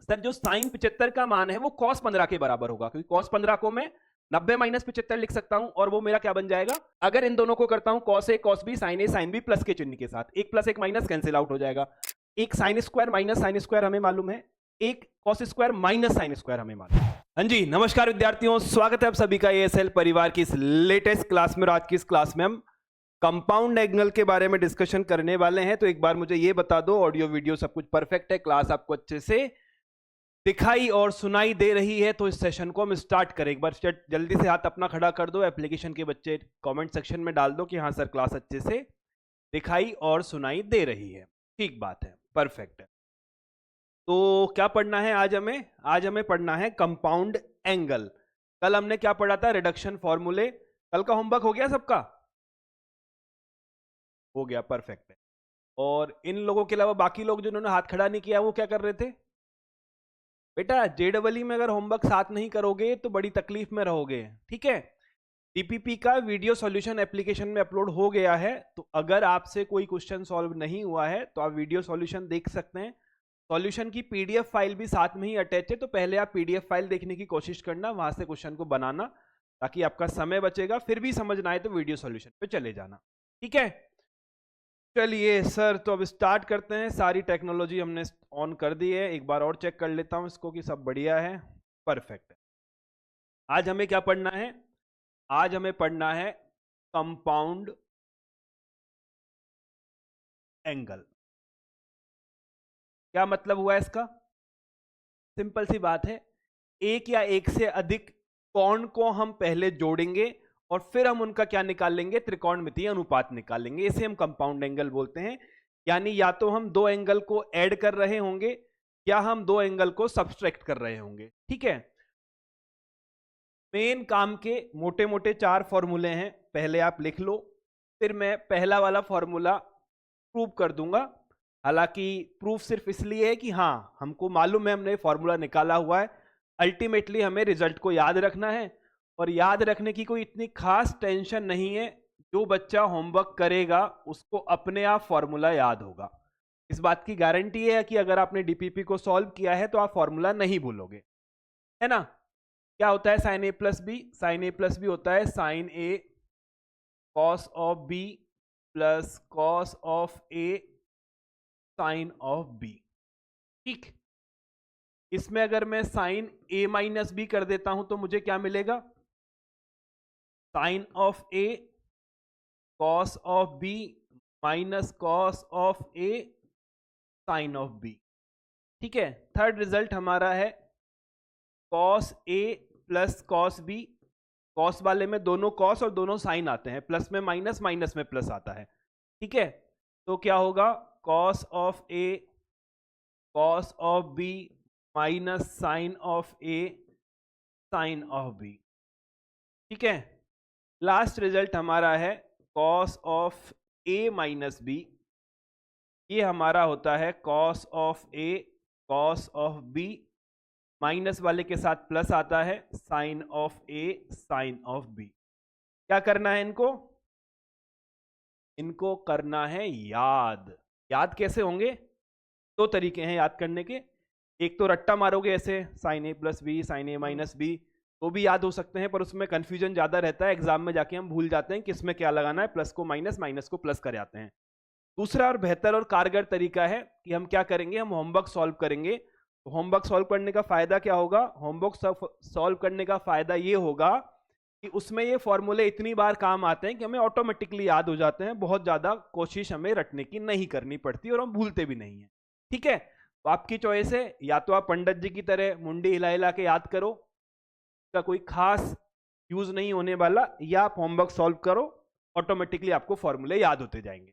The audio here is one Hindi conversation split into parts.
सर जो साइन 75 का मान है वो कॉस 15 के बराबर होगा, क्योंकि कॉस 15 को मैं 90 माइनस 75 लिख सकता हूं, और वो मेरा क्या बन जाएगा, अगर इन दोनों को करता हूं cos A cos B sine B plus के चिन्ह के साथ, एक प्लस एक माइनस कैंसिल आउट हो जाएगा, एक sine square minus sine square हमें मालूम है, एक cos square minus sine square हमें मालूम है। हाँ जी, नमस्कार विद्यार्थियों, स्वागत है आप सभी का एएसएल परिवार की इस लेटेस्ट क्लास में। आज की इस क्लास में हम कंपाउंड एंगल के बारे में डिस्कशन करने वाले हैं। तो एक बार मुझे ये बता दो, ऑडियो वीडियो सब कुछ परफेक्ट है, क्लास आपको अच्छे से दिखाई और सुनाई दे रही है? तो इस सेशन को हम स्टार्ट करें। एक बार जल्दी से हाथ अपना खड़ा कर दो, एप्लीकेशन के बच्चे कमेंट सेक्शन में डाल दो कि हाँ सर क्लास अच्छे से दिखाई और सुनाई दे रही है। ठीक बात है, परफेक्ट है। तो क्या पढ़ना है आज हमें? आज हमें पढ़ना है कंपाउंड एंगल। कल हमने क्या पढ़ा था? रिडक्शन फॉर्मूले। कल का होमवर्क हो गया सबका? हो गया, परफेक्ट है। और इन लोगों के अलावा बाकी लोग जिन्होंने हाथ खड़ा नहीं किया वो क्या कर रहे थे? बेटा जेडबलई में अगर होमवर्क साथ नहीं करोगे तो बड़ी तकलीफ में रहोगे, ठीक है? डीपीपी का वीडियो सॉल्यूशन एप्लीकेशन में अपलोड हो गया है, तो अगर आपसे कोई क्वेश्चन सॉल्व नहीं हुआ है तो आप वीडियो सॉल्यूशन देख सकते हैं। सॉल्यूशन की पीडीएफ फाइल भी साथ में ही अटैच है, तो पहले आप पीडीएफ फाइल देखने की कोशिश करना, वहां से क्वेश्चन को बनाना, ताकि आपका समय बचेगा। फिर भी समझ ना आए तो वीडियो सॉल्यूशन पे चले जाना, ठीक है? चलिए सर, तो अब स्टार्ट करते हैं। सारी टेक्नोलॉजी हमने ऑन कर दी है, एक बार और चेक कर लेता हूं इसको कि सब बढ़िया है, परफेक्ट है। आज हमें क्या पढ़ना है? आज हमें पढ़ना है कंपाउंड एंगल। क्या मतलब हुआ इसका? सिंपल सी बात है, एक या एक से अधिक कोण को हम पहले जोड़ेंगे और फिर हम उनका क्या निकाल लेंगे? त्रिकोणमितीय अनुपात निकाल लेंगे। इसे हम कंपाउंड एंगल बोलते हैं। यानी या तो हम दो एंगल को ऐड कर रहे होंगे या हम दो एंगल को सब्सट्रैक्ट कर रहे होंगे, ठीक है? मेन काम के मोटे मोटे चार फॉर्मूले हैं, पहले आप लिख लो, फिर मैं पहला वाला फॉर्मूला प्रूव कर दूंगा। हालांकि प्रूफ सिर्फ इसलिए है कि हाँ हमको मालूम है, हमने फॉर्मूला निकाला हुआ है, अल्टीमेटली हमें रिजल्ट को याद रखना है। और याद रखने की कोई इतनी खास टेंशन नहीं है, जो बच्चा होमवर्क करेगा उसको अपने आप फॉर्मूला याद होगा। इस बात की गारंटी है कि अगर आपने डीपीपी को सॉल्व किया है तो आप फॉर्मूला नहीं भूलोगे, है ना? क्या होता है sine A plus B? Sine A plus B होता है sine A cos of B plus cos of A sine of B, ठीक? इसमें अगर मैं साइन ए माइनस बी कर देता हूं तो मुझे क्या मिलेगा? Sine of A cos of B minus cos of A sine of B, ठीक है? थर्ड रिजल्ट हमारा है cos A plus cos B. Cos वाले में दोनों कॉस और दोनों साइन आते हैं, प्लस में माइनस माइनस में प्लस आता है, ठीक है? तो क्या होगा? Cos of A cos of B minus sine of A sine of B, ठीक है? लास्ट रिजल्ट हमारा है cos of A minus B. ये हमारा होता है cos of A cos of B, minus वाले के साथ प्लस आता है sine of A sine of B. क्या करना है इनको? इनको करना है याद। याद कैसे होंगे? दो तरीके हैं याद करने के। एक तो रट्टा मारोगे ऐसे, sign A plus B sine A minus B, तो भी याद हो सकते हैं, पर उसमें कंफ्यूजन ज्यादा रहता है, एग्जाम में जाके हम भूल जाते हैं कि इसमें क्या लगाना है, प्लस को माइनस माइनस को प्लस कर आते हैं। दूसरा और बेहतर और कारगर तरीका है कि हम क्या करेंगे, हम होमवर्क सॉल्व करेंगे। तो होमवर्क सॉल्व करने का फायदा क्या होगा? होमवर्क सॉल्व करने का फायदा ये होगा कि उसमें ये फॉर्मूले इतनी बार काम आते हैं कि हमें ऑटोमेटिकली याद हो जाते हैं, बहुत ज्यादा कोशिश हमें रटने की नहीं करनी पड़ती और हम भूलते भी नहीं है, ठीक है? तो आपकी चॉइस है, या तो आप पंडित जी की तरह मुंडी हिला हिला के याद करो, का कोई खास यूज नहीं होने वाला, या आप होमवर्क सॉल्व करो, ऑटोमेटिकली आपको फॉर्मूले याद होते जाएंगे।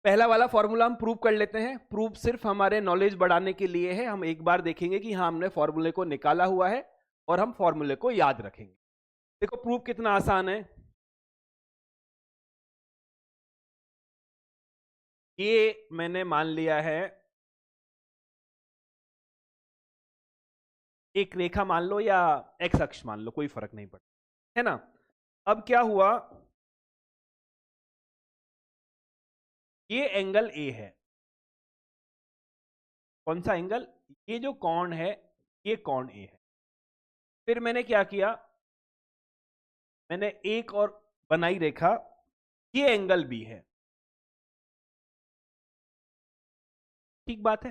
पहला वाला फॉर्मूला हम प्रूव कर लेते हैं। प्रूफ सिर्फ हमारे नॉलेज बढ़ाने के लिए है, हम एक बार देखेंगे कि हाँ हमने फॉर्मूले को निकाला हुआ है और हम फॉर्मूले को याद रखेंगे। देखो प्रूफ कितना आसान है। ये मैंने मान लिया है एक रेखा मान लो या एक्स अक्ष मान लो, कोई फर्क नहीं पड़ता, है ना? अब क्या हुआ, ये एंगल ए है, कौन सा एंगल? ये जो कोण है ये कोण ए है। फिर मैंने क्या किया, मैंने एक और बनाई रेखा, ये एंगल बी है। ठीक बात है।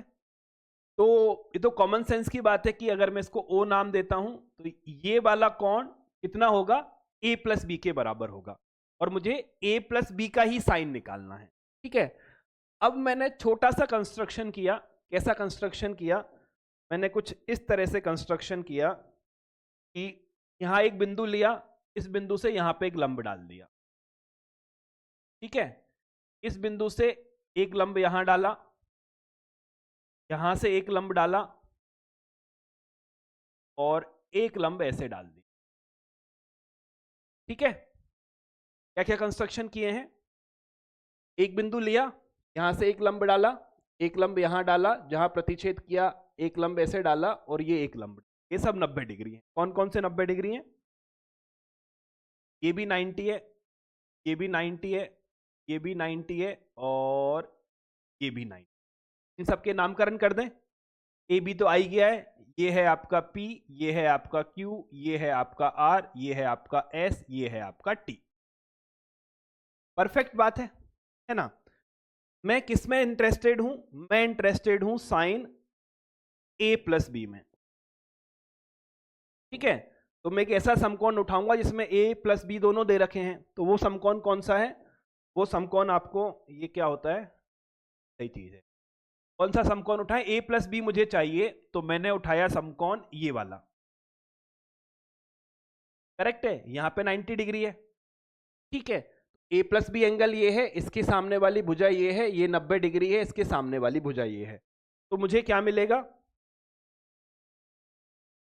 तो ये तो कॉमन सेंस की बात है कि अगर मैं इसको ओ नाम देता हूं तो ये वाला कोण कितना होगा? ए प्लस बी के बराबर होगा, और मुझे ए प्लस बी का ही साइन निकालना है। ठीक है। अब मैंने छोटा सा कंस्ट्रक्शन किया। कैसा कंस्ट्रक्शन किया? मैंने कुछ इस तरह से कंस्ट्रक्शन किया कि यहां एक बिंदु लिया, इस बिंदु से यहां पे एक लंब डाल दिया। ठीक है। इस बिंदु से एक लंब यहां डाला, यहां से एक लंब डाला, और एक लंब ऐसे डाल दी। ठीक है। क्या क्या कंस्ट्रक्शन किए हैं? एक बिंदु लिया, यहां से एक लंब डाला, एक लंब यहां डाला, जहां प्रतिच्छेद किया एक लंब ऐसे डाला, और ये एक लंब। ये सब 90 डिग्री है। कौन कौन से 90 डिग्री हैं? ये भी 90 है, ये भी 90 है, ये भी 90 है, और ये भी 90। इन सबके नामकरण कर दें। ए बी तो आई गया है, ये है आपका P, ये है आपका Q, ये है आपका R, ये है आपका S, ये है आपका T। परफेक्ट बात है ना? मैं किस में इंटरेस्टेड हूं? मैं इंटरेस्टेड हूं साइन A प्लस बी में। ठीक है। तो मैं एक ऐसा समकोण उठाऊंगा जिसमें A प्लस बी दोनों दे रखे हैं। तो वो समकोण कौन सा है? वो समकोण आपको, ये क्या होता है, सही चीज है, कौन सा समकोण उठाएं? A प्लस बी मुझे चाहिए, तो मैंने उठाया समकोण ये वाला। करेक्ट है। यहां पे 90 डिग्री है। ठीक है। A प्लस बी एंगल ये है, इसके सामने वाली भुजा ये है, ये 90 डिग्री है, इसके सामने वाली भुजा ये है। तो मुझे क्या मिलेगा?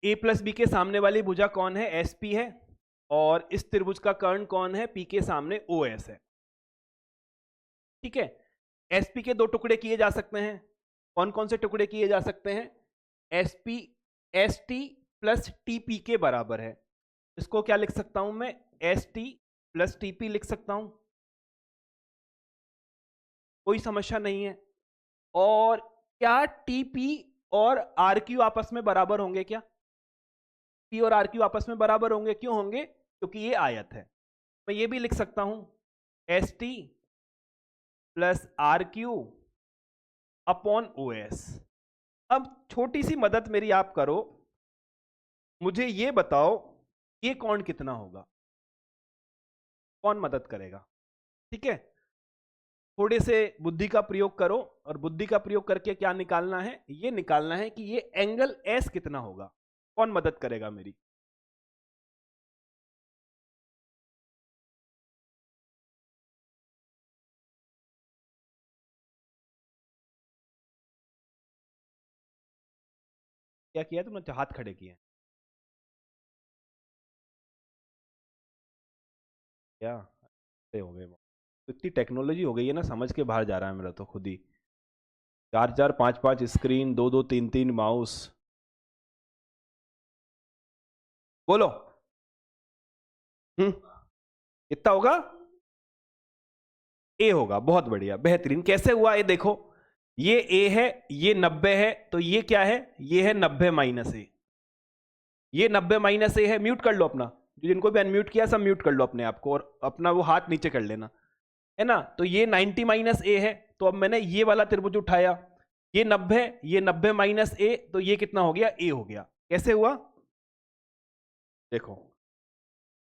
A प्लस बी के सामने वाली भुजा कौन है? SP है, और इस त्रिभुज का कर्ण कौन है? P के सामने OS है। ठीक है। SP के दो टुकड़े किए जा सकते हैं। कौन कौन से टुकड़े किए जा सकते हैं? SP ST प्लस TP के बराबर है। इसको क्या लिख सकता हूं मैं? ST प्लस TP लिख सकता हूं। कोई समस्या नहीं है। और क्या TP और RQ आपस में बराबर होंगे? क्या P और RQ आपस में बराबर होंगे? क्यों होंगे? क्योंकि ये आयत है। मैं ये भी लिख सकता हूं ST plus RQ upon OS। अब छोटी सी मदद मेरी आप करो, मुझे ये बताओ ये कोण कितना होगा? कौन मदद करेगा? ठीक है। थोड़े से बुद्धि का प्रयोग करो, और बुद्धि का प्रयोग करके क्या निकालना है? ये निकालना है कि ये एंगल S कितना होगा। कौन मदद करेगा मेरी? क्या किया तुमने? हाथ खड़े किए क्या? अरे हो गए। तो इतनी टेक्नोलॉजी हो गई है ना, समझ के बाहर जा रहा है मेरा तो खुद ही। 4 4 5 5 स्क्रीन, 2 2 3 3 माउस। बोलो। कितना होगा? ए होगा। बहुत बढ़िया, बेहतरीन। कैसे हुआ ये देखो, ये ए है, ये 90 है, तो ये क्या है? ये है 90 माइनस ए। ये 90 माइनस ए है। म्यूट कर लो अपना, जिनको भी अनम्यूट किया सब म्यूट कर लो अपने आप को, और अपना वो हाथ नीचे कर लेना, है ना? तो ये 90 माइनस ए है। तो अब मैंने ये वाला त्रिभुज उठाया, ये 90, ये 90 माइनस ए, तो ये कितना हो गया? ए हो गया। कैसे हुआ? देखो,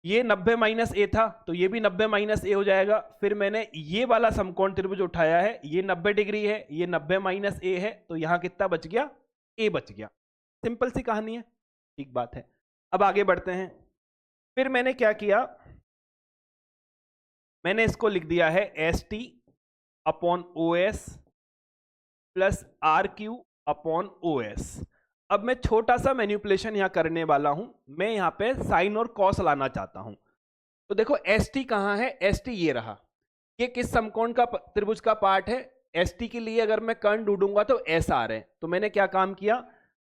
ये 90 माइनस ए था, तो ये भी 90 माइनस ए हो जाएगा। फिर मैंने ये वाला समकोण त्रिभुज उठाया है, ये 90 डिग्री है, ये 90 माइनस ए है, तो यहां कितना बच गया? ए बच गया। सिंपल सी कहानी है। ठीक बात है। अब आगे बढ़ते हैं। फिर मैंने क्या किया? मैंने इसको लिख दिया है ST upon OS plus RQ upon OS। अब मैं छोटा सा मैनिपुलेशन यहां करने वाला हूं। मैं यहां पे साइन और कॉस लाना चाहता हूं। तो देखो ST कहां है? ST ये रहा। ये किस समकोण का त्रिभुज का पार्ट है? ST के लिए अगर मैं कर्ण ढूंढूंगा तो SR है। तो मैंने क्या काम किया?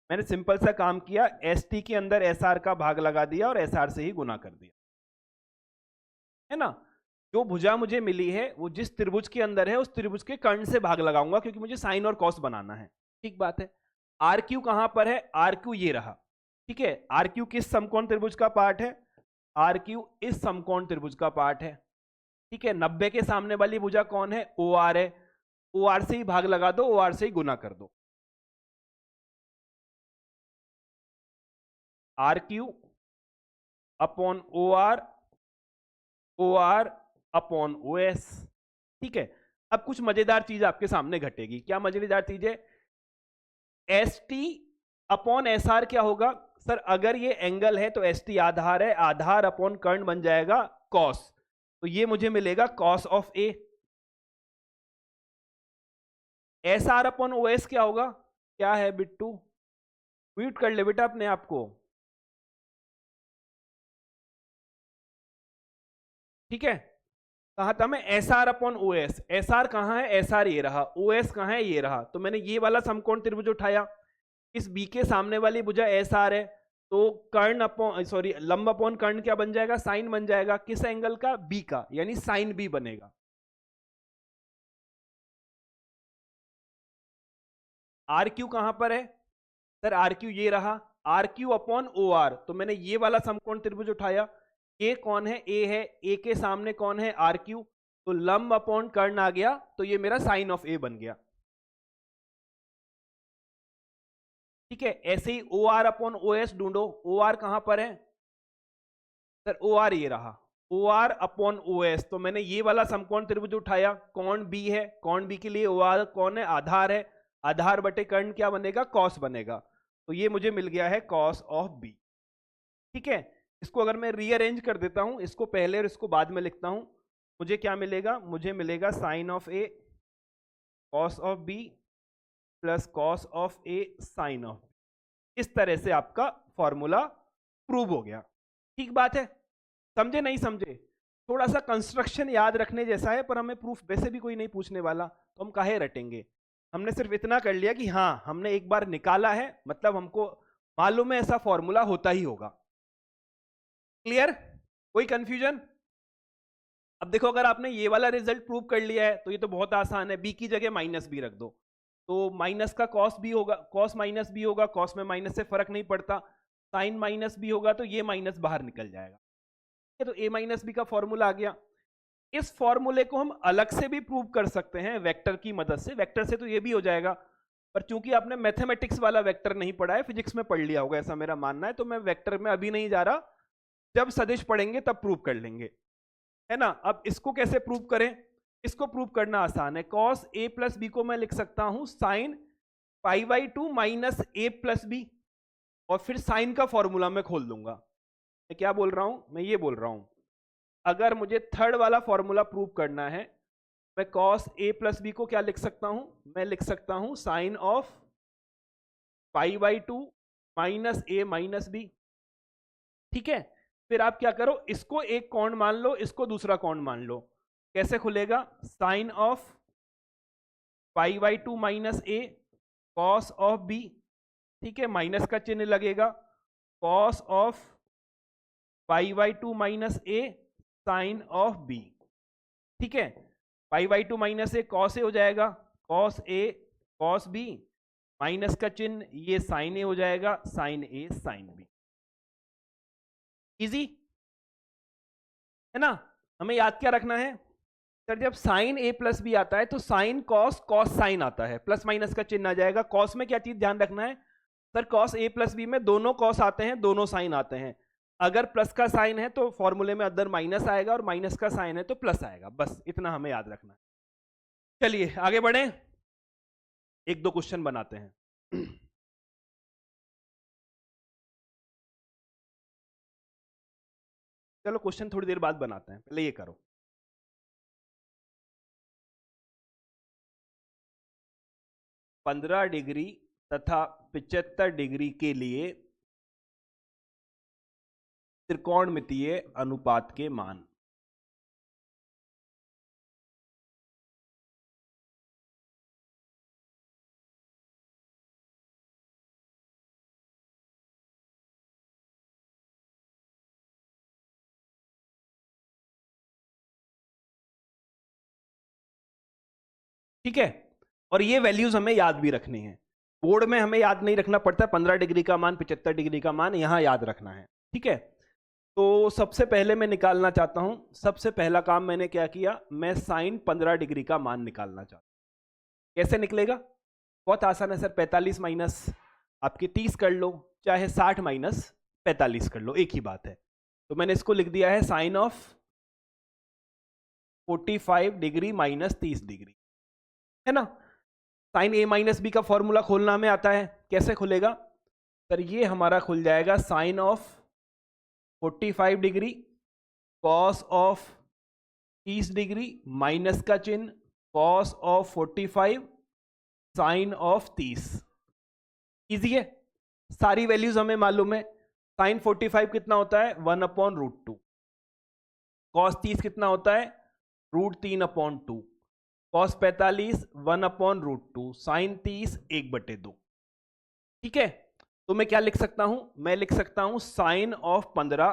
मैंने सिंपल सा काम किया, ST के अंदर SR का भाग लगा दिया और SR से ही गुना कर दिया, है ना? जो भुजा मुझे मिली है वो जिस त्रिभुज के अंदर है उस त्रिभुज के कर्ण से भाग लगाऊंगा, क्योंकि मुझे साइन और कॉस बनाना है। ठीक बात है। आर क्यू कहां पर है, आर क्यू ये रहा, ठीक है। आर क्यू किस समकोण त्रिभुज का पार्ट है, आर क्यू इस समकोण त्रिभुज का पार्ट है, ठीक है। 90 के सामने वाली भुजा कौन है, ओ आर है। ओ आर से ही भाग लगा दो, ओ आर से ही गुना कर दो। R Q upon O R, O R upon O S, ठीक है। अब कुछ मजेदार चीज आपके सामने घटेगी, क्या मजेदार चीज है, S T upon S R क्या होगा सर, अगर ये एंगल है तो एस टी आधार है, आधार अपॉन कर्ण बन जाएगा कॉस, तो ये मुझे मिलेगा cos of A. S R upon O S क्या होगा, क्या है बिट्टू, म्यूट कर ले बेटा अपने आप को, ठीक है। कहा था मैं S R upon O S, S R कहां है, एस आर ये रहा, ओ एस कहां है, ये रहा, तो मैंने ये वाला समकोण त्रिभुज उठाया, इस बी के सामने वाली भुजा एस आर है, तो कर्ण अपॉन सॉरी लंब अपॉन कर्ण क्या बन जाएगा, साइन बन जाएगा, किस एंगल का, बी का, यानी साइन बी बनेगा। आर क्यू कहां पर है सर, आर क्यू ये रहा, R Q upon O R, तो मैंने ये वाला समकोण त्रिभुज उठाया, ए कौन है, ए है, ए के सामने कौन है, आर क्यू, तो लंब अपॉन कर्ण आ गया, तो ये मेरा साइन ऑफ ए बन गया, ठीक है। ऐसे ही O R upon O S ढूंढो, ओ आर कहां पर है सर, ओ आर ये रहा, O R upon O S, तो मैंने ये वाला समकोण त्रिभुज उठाया, कौन बी है, कौन बी के लिए ओ आर कौन है, आधार है, आधार बटे कर्ण क्या बनेगा, कॉस बनेगा, तो ये मुझे मिल गया है कॉस ऑफ बी, ठीक है। इसको अगर मैं रीअरेंज कर देता हूं, इसको पहले और इसको बाद में लिखता हूं, मुझे क्या मिलेगा, मुझे मिलेगा sine of A cos of B plus cos of A sine of, इस तरह से आपका फॉर्मूला प्रूव हो गया, ठीक बात है, समझे नहीं समझे, थोड़ा सा कंस्ट्रक्शन याद रखने जैसा है, पर हमें प्रूफ वैसे भी कोई नहीं पूछने वाला, तो हम काहे रटेंगे, हमने सिर्फ इतना कर लिया कि हाँ हमने एक बार निकाला है, मतलब हमको मालूम है ऐसा फॉर्मूला होता ही होगा, क्लियर, कोई कंफ्यूजन। अब देखो अगर आपने ये वाला रिजल्ट प्रूव कर लिया है तो ये तो बहुत आसान है, बी की जगह माइनस बी रख दो, तो माइनस का कॉस भी होगा, कॉस माइनस बी होगा, कॉस में माइनस से फर्क नहीं पड़ता, साइन माइनस बी होगा तो ये माइनस बाहर निकल जाएगा, तो ए माइनस बी का फॉर्मूला आ गया। इस फॉर्मूले को हम अलग से भी प्रूव कर सकते हैं वेक्टर की मदद से, वेक्टर से तो ये भी हो जाएगा, पर चूंकि आपने मैथमेटिक्स वाला वेक्टर नहीं पढ़ा है, फिजिक्स में पढ़ लिया होगा ऐसा मेरा मानना है, तो मैं वेक्टर में अभी नहीं जा रहा, जब सदिश पढ़ेंगे तब प्रूव कर लेंगे, है ना। अब इसको कैसे प्रूव करें, इसको प्रूव करना आसान है, कॉस ए प्लस बी को मैं लिख सकता हूं sine pi by two minus A plus B, और फिर साइन का फॉर्मूला मैं खोल दूंगा, मैं क्या बोल रहा हूं, मैं ये बोल रहा हूं, अगर मुझे थर्ड वाला फॉर्मूला प्रूव करना है, मैं कॉस ए प्लस बी को क्या लिख सकता हूं, मैं लिख सकता हूं sine of pi by two minus A minus B, ठीक है। फिर आप क्या करो, इसको एक कोण मान लो, इसको दूसरा कोण मान लो, कैसे खुलेगा, sine of pi by two minus A cos of B, ठीक है, माइनस का चिन्ह लगेगा, cos of pi by two minus A sine of B, ठीक है। Pi by two minus A cos A हो जाएगा, cos A cos B, minus का चिन्ह ये साइन ए हो जाएगा, sine A sine B, easy है ना। हमें याद क्या रखना है सर, जब साइन ए प्लस बी आता है तो साइन कॉस कॉस साइन आता है, प्लस माइनस का चिन्ह आ जाएगा, कॉस में क्या चीज ध्यान रखना है sir, cos A plus B में दोनों कॉस आते हैं, दोनों साइन आते हैं, अगर प्लस का साइन है तो फॉर्मूले में अंदर माइनस आएगा, और माइनस का साइन है तो प्लस आएगा, बस इतना हमें याद रखना है। चलिए आगे बढ़े, एक दो क्वेश्चन बनाते हैं। चलो क्वेश्चन थोड़ी देर बाद बनाते हैं, पहले ये करो, 15 डिग्री तथा 75 डिग्री के लिए त्रिकोणमितीय अनुपात के मान, ठीक है, और ये वैल्यूज हमें याद भी रखनी है, बोर्ड में हमें याद नहीं रखना पड़ता, 15 डिग्री का मान 75 डिग्री का मान यहाँ याद रखना है, ठीक है। तो सबसे पहले मैं निकालना चाहता हूं, सबसे पहला काम मैंने क्या किया, मैं साइन 15 डिग्री का मान निकालना चाहता हूं। कैसे निकलेगा? बहुत आसान है सर, 45 माइनस आपकी 30 कर लो, चाहे 60 माइनस 45 कर लो, एक ही बात है। तो मैंने इसको लिख दिया है sine of 45 degree minus 30 degree, है ना। साइन ए माइनस बी का फॉर्मूला खोलना हमें आता है, कैसे खुलेगा सर? ये हमारा खुल जाएगा sine of 45 degree cos of 30 degree minus का चिन्ह cos of 45 sine of 30। Easy है, सारी वैल्यूज हमें मालूम है। साइन 45 कितना होता है? 1/√2। कॉस 30 कितना होता है? √3/2। कॉस 45 1/√2। साइन 30 1/2। ठीक है, तो मैं क्या लिख सकता हूं? मैं लिख सकता हूं साइन ऑफ 15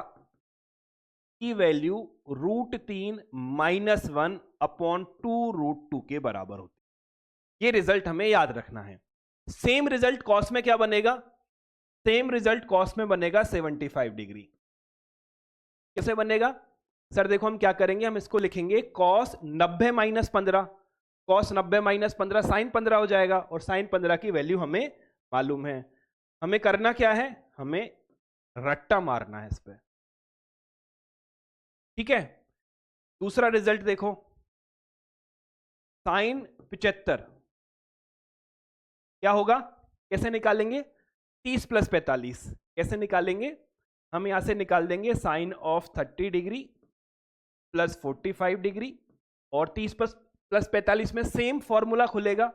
की वैल्यू √3 - 1/2√2 के बराबर होती है। ये रिजल्ट हमें याद रखना है। सेम रिजल्ट कॉस में क्या बनेगा? सेम रिजल्ट कॉस में बनेगा 75 डिग्री। कैसे बनेगा सर? देखो हम क्या करेंगे, हम इसको लिखेंगे कॉस 90 - 15। कॉस 90 - 15 साइन 15 हो जाएगा, और साइन 15 की वैल्यू हमें मालूम है। हमें करना क्या है? हमें रट्टा मारना है इस पे, ठीक है। दूसरा रिजल्ट देखो, साइन 75 क्या होगा? कैसे निकालेंगे? 30 + 45 कैसे निकालेंगे? हम यहां से निकाल देंगे sine of 30 degree plus 45 degree, और 30 प्लस 45 में सेम फॉर्मूला खुलेगा।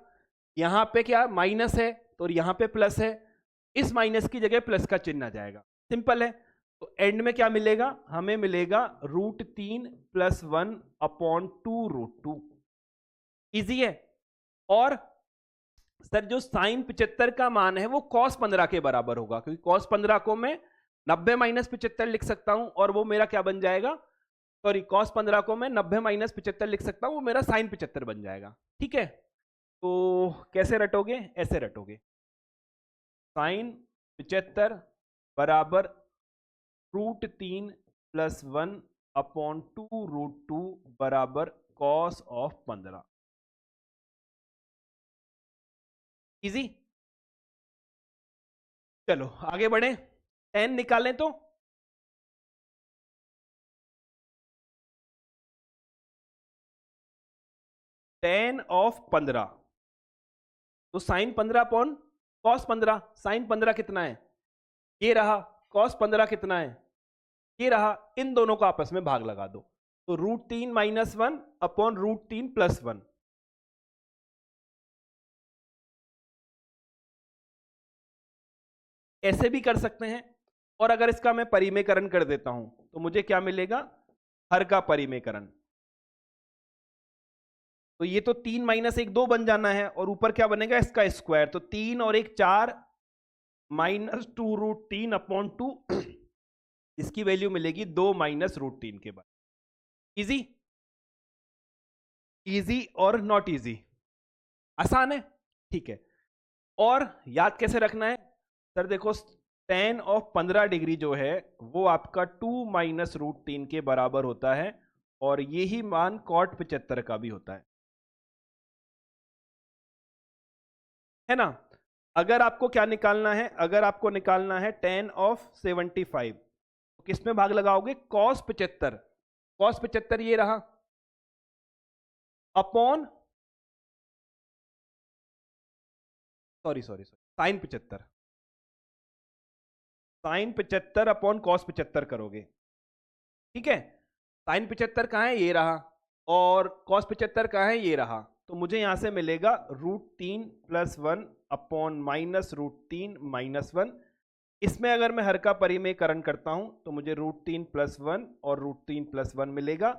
यहां पे क्या माइनस है तो यहां पे प्लस है, इस माइनस की जगह प्लस का चिन्ह आ जाएगा, सिंपल है। तो एंड में क्या मिलेगा? हमें मिलेगा √3 + 1/2√2। इजी है। और सर जो साइन 75 का मान है वो कॉस 15 के बराबर होगा, क्योंकि कॉस 15 को मैं 90 - 75 लिख सकता हूं, और वो मेरा क्या बन जाएगा? सॉरी, कॉस 15 को मैं 90 - 75 लिख सकता हूं, वो मेरा साइन 75 बन जाएगा, ठीक है। तो कैसे रटोगे? ऐसे रटोगे, साइन 75 बराबर √3 + 1/2√2 बराबर कॉस ऑफ 15। इजी। चलो आगे बढ़े, 10 निकालें तो tan ऑफ 15, तो साइन 15/cos 15। साइन 15 कितना है? ये रहा। cos 15 कितना है? ये रहा। इन दोनों को आपस में भाग लगा दो, तो √3 - 1/√3 + 1। ऐसे भी कर सकते हैं, और अगर इसका मैं परिमेयकरण कर देता हूं तो मुझे क्या मिलेगा? हर का परिमेयकरण। तो ये तो 3 - 1 2 बन जाना है, और ऊपर क्या बनेगा? इसका स्क्वायर। तो 3 और 1 4 -2 √3/2। इसकी वैल्यू मिलेगी 2 - √3 के बाद। इजी? इजी और नॉट इजी? आसान है, ठीक है। और याद कैसे रखना है सर? देखो tan ऑफ 15 डिग्री जो है वो आपका 2 - √3 के बराबर होता है, और यही मान cot 75 का भी होता है ना। अगर आपको क्या निकालना है? अगर आपको निकालना है tan ऑफ 75, तो किस में भाग लगाओगे? cos 75। cos 75 ये रहा, upon sorry sorry sorry sine 75। साइन 75 अपॉन cos 75 करोगे, ठीक है। साइन 75 कहां है? ये रहा। और cos 75 कहां है? ये रहा। तो मुझे यहां से मिलेगा √3 + 1/- √3 - 1। इसमें अगर मैं हर का परिमेयकरण करता हूं तो मुझे √3 + 1 और √3 + 1 मिलेगा।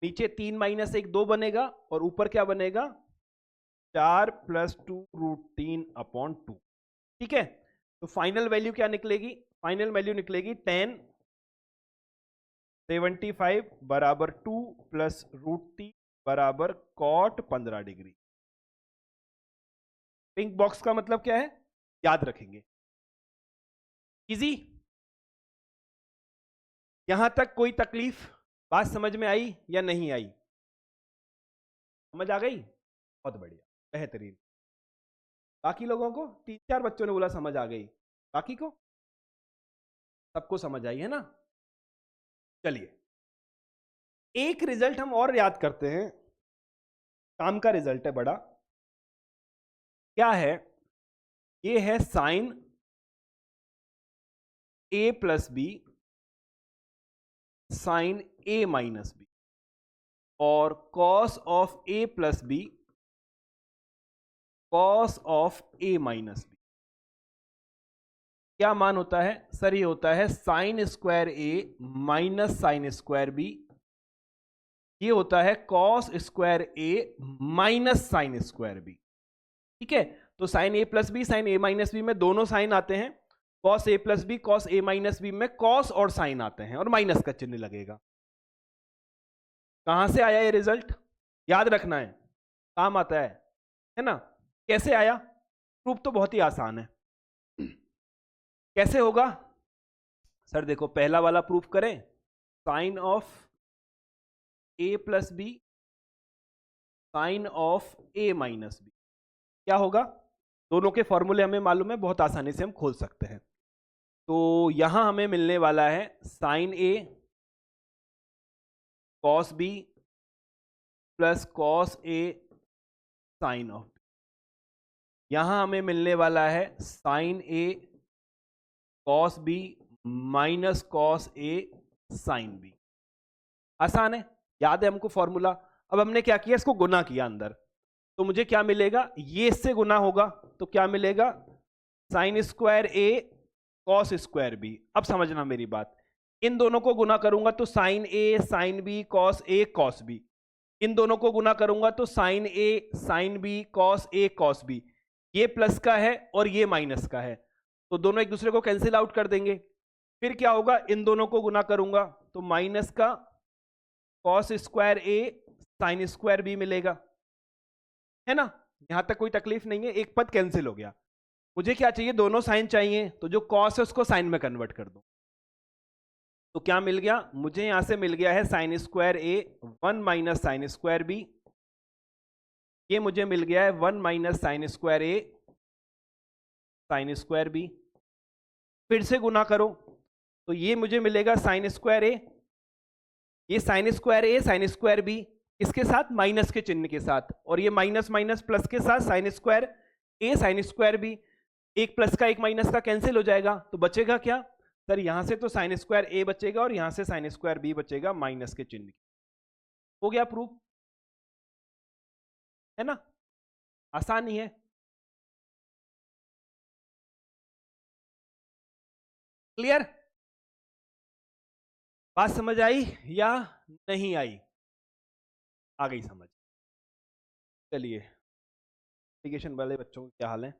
नीचे 3 - 1 2 बनेगा, और ऊपर क्या बनेगा? 4 + 2 √3/2। ठीक है, तो फाइनल वैल्यू क्या निकलेगी? फाइनल वैल्यू निकलेगी tan 75 बराबर 2 + √3 बराबर cot 15 डिग्री। पिंक बॉक्स का मतलब क्या है? याद रखेंगे। इजी, यहां तक कोई तकलीफ? बात समझ में आई या नहीं आई? समझ आ गई? बहुत बढ़िया, बेहतरीन। बाकी लोगों को? 3-4 बच्चों ने बोला समझ आ गई, बाकी को? सबको समझ आई है ना? चलिए, एक रिजल्ट हम और याद करते हैं, काम का रिजल्ट है बड़ा। क्या है? ये है sine A plus B sine A minus B और cos of A plus B cos of A minus B. क्या मान होता है सर? ये होता है sine square A minus sine square B, ये होता है cos square A minus sine square B. ठीक है, तो sine A plus B sine A minus B में दोनों साइन आते हैं, cos A plus B cos A minus B में कॉस और साइन आते हैं और माइनस का चिन्ह लगेगा। कहां से आया ये रिजल्ट? याद रखना है, काम आता है ना? कैसे आया? प्रूफ तो बहुत ही आसान है। कैसे होगा सर? देखो, पहला वाला प्रूफ करें, sine of A plus B sine of A minus B. क्या होगा? दोनों के फॉर्मूले हमें मालूम है, बहुत आसानी से हम खोल सकते हैं। तो यहां हमें मिलने वाला है sine A cos B plus cos A sine of B. यहां हमें मिलने वाला है sine A cos B minus cos A sine B. आसान है, याद है हमको फॉर्मूला। अब हमने क्या किया? इसको गुना किया अंदर, तो मुझे क्या मिलेगा? ये इससे गुना होगा तो क्या मिलेगा? साइन स्क्वायर ए कॉस स्क्वायर बी। अब समझना मेरी बात, इन दोनों को गुना करूंगा तो sine A sine B cos A cos B, इन दोनों को गुना करूंगा तो sine A sine B cos A cos B. ये प्लस का है और ये माइनस का है, तो दोनों एक दूसरे को कैंसिल आउट कर देंगे। फिर क्या होगा? इन दोनों को गुना करूंगा तो माइनस का कॉस स्क्वायर ए साइन स्क्वायर बी मिलेगा, है ना? यहां तक कोई तकलीफ नहीं है, एक पद कैंसिल हो गया। मुझे क्या चाहिए? दोनों साइन चाहिए, तो जो कॉस है उसको साइन में कन्वर्ट कर दो। तो क्या मिल गया मुझे? यहां से मिल गया है साइन स्क्वायर ए 1 माइनस साइन स्क्वायर बी, ये मुझे मिल गया है 1 माइनस साइन स्क्वायर ए साइन स्क्वायर बी। फिर से गुना करो तो ये मुझे मिलेगा साइन स्क्वायर ए, ये साइन स्क्वायर ए साइन स्क्वायर बी, इसके साथ माइनस के चिन्ह के साथ, और ये माइनस माइनस प्लस के साथ साइन स्क्वायर ए साइन स्क्वायर बी। एक प्लस का एक माइनस का कैंसिल हो जाएगा, तो बचेगा क्या सर? यहां से तो साइन स्क्वायर ए बचेगा और यहां से साइन स्क्वायर बी बचेगा माइनस के चिन्ह। हो गया प्रूफ, है ना? आसान ही है। क्लियर? बात समझ आई या नहीं आई? आ गई समझ? चलिए, एप्लीकेशन वाले बच्चों का क्या हाल है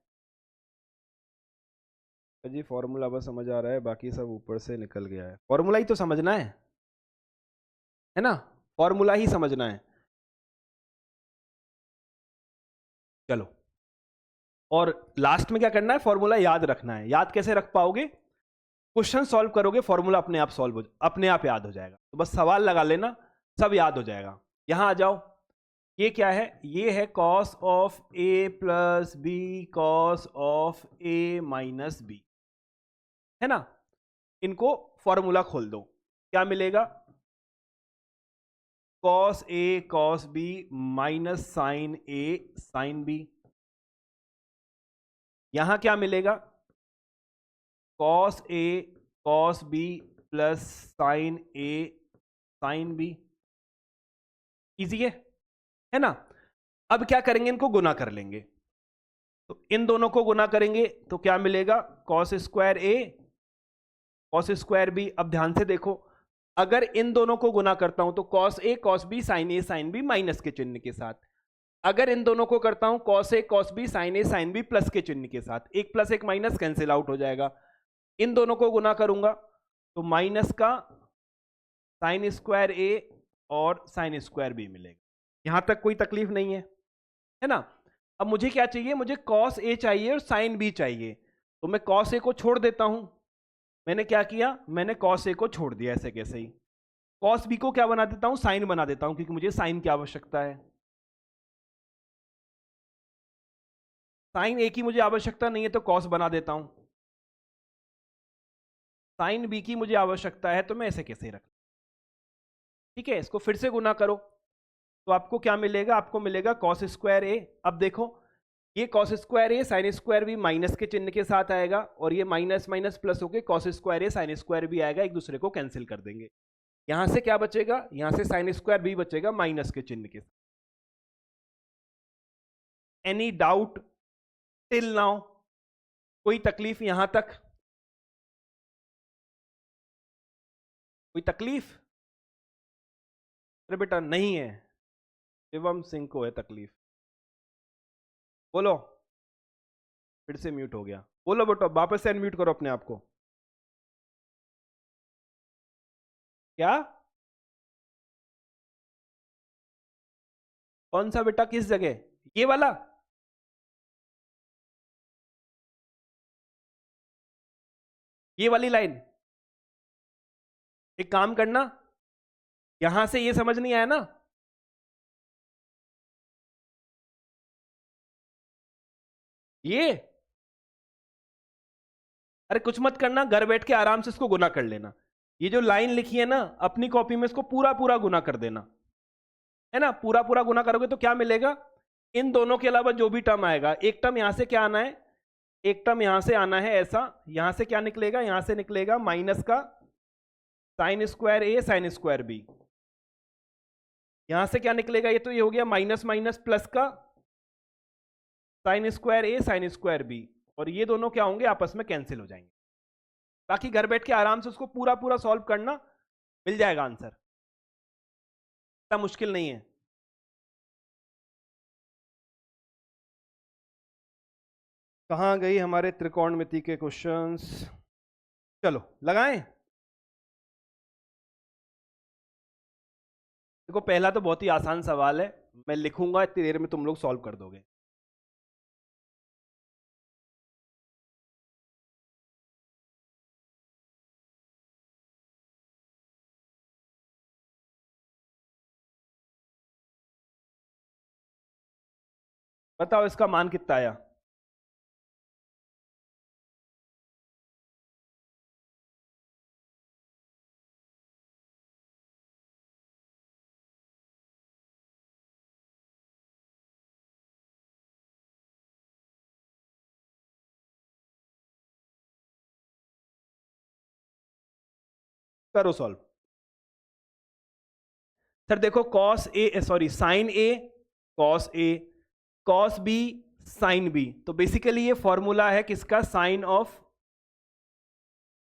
जी? फॉर्मूला बस समझ आ रहा है, बाकी सब ऊपर से निकल गया है। फॉर्मूला ही तो समझना है ना? फॉर्मूला ही समझना है। चलो, और लास्ट में क्या करना है? फॉर्मूला याद रखना है। याद कैसे रख पाओगे? क्वेश्चन सॉल्व करोगे, फॉर्मूला अपने आप सॉल्व हो, अपने आप याद हो जाएगा। तो बस सवाल लगा लेना, सब याद हो जाएगा। यहां आ जाओ, ये क्या है? ये है cos of A plus B cos of A minus B, है ना? इनको फॉर्मूला खोल दो, क्या मिलेगा? Cos A cos B minus sine A sine B. यहां क्या मिलेगा? Cos A cos B plus sine A sine B. Easy है ना? अब क्या करेंगे? इनको गुना कर लेंगे, तो इन दोनों को गुना करेंगे तो क्या मिलेगा? कॉस स्क्वायर ए कॉस स्क्वायर बी। अब ध्यान से देखो, अगर इन दोनों को गुना करता हूं तो cos A cos B sine A sine B minus के चिन्ह के साथ, अगर इन दोनों को करता हूं cos A cos B sine A sine B plus के चिन्ह के साथ, एक प्लस एक माइनस कैंसिल आउट हो जाएगा। इन दोनों को गुना करूंगा तो माइनस का साइन स्क्वायर ए और साइन स्क्वायर बी मिलेगा। यहां तक कोई तकलीफ नहीं है ना? अब मुझे क्या चाहिए? मुझे कॉस ए चाहिए और साइन बी चाहिए। तो मैं कॉस ए को छोड़ देता हूं। मैंने क्या किया, मैंने कॉस ए को छोड़ दिया ऐसे कैसे ही। कॉस बी को क्या बना देता हूं, साइन बना देता हूं, क्योंकि मुझे साइन की आवश्यकता है। साइन ए की मुझे आवश्यकता नहीं है तो कॉस बना देता हूं। साइन बी की मुझे आवश्यकता है तो मैं ऐसे कैसे ही रख, ठीक है। इसको फिर से गुना करो तो आपको क्या मिलेगा, आपको मिलेगा कॉस स्क्वायर ए। अब देखो ये कॉस स्क्वायर ए साइन स्क्वायर भी माइनस के चिन्ह के साथ आएगा, और ये माइनस माइनस प्लस होके कॉस स्क्वायर ए साइन स्क्वायर भी आएगा, एक दूसरे को कैंसिल कर देंगे। यहां से क्या बचेगा, यहां से साइन स्क्वायर भी बचेगा माइनस के चिन्ह के साथ। एनी डाउट टिल नाउ, कोई तकलीफ यहां तक, कोई तकलीफ? अरे बेटा नहीं है, शिवम सिंह को है तकलीफ। बोलो, फिर से म्यूट हो गया। बोलो बेटा, वापस से अनम्यूट करो अपने आप को। क्या? कौन सा बेटा, किस जगह? ये वाला? ये वाली लाइन? एक काम करना, यहां से ये समझ नहीं आया ना, ये, अरे कुछ मत करना, घर बैठ के आराम से इसको गुना कर लेना। ये जो लाइन लिखी है ना, अपनी कॉपी में इसको पूरा पूरा गुना कर देना, है ना। पूरा पूरा गुना करोगे तो क्या मिलेगा, इन दोनों के अलावा जो भी टर्म आएगा, एक टर्म यहां से क्या आना है, एक टर्म यहां से आना है ऐसा, यहां से क्या निकलेगा, यहां से निकलेगा माइनस का साइन स्क्वायर ए साइन स्क्वायर बी। यहां से क्या निकलेगा, ये तो ये हो गया माइनस माइनस प्लस का साइन स्क्वायर ए साइन स्क्वायर बी, और ये दोनों क्या होंगे, आपस में कैंसिल हो जाएंगे। बाकी घर बैठ के आराम से उसको पूरा पूरा सॉल्व करना, मिल जाएगा आंसर, इतना मुश्किल नहीं है। कहां गई हमारे त्रिकोणमिति के क्वेश्चंस? चलो लगाएं। देखो पहला तो बहुत ही आसान सवाल है, मैं लिखूंगा इतनी देर में तुम लोग सॉल्व कर दोगे। बताओ इसका मान कितना आया? करो सॉल्व। सर देखो cos A, sorry sine A cos A cos B sine B, तो बेसिकली ये फॉर्मूला है किसका, sine of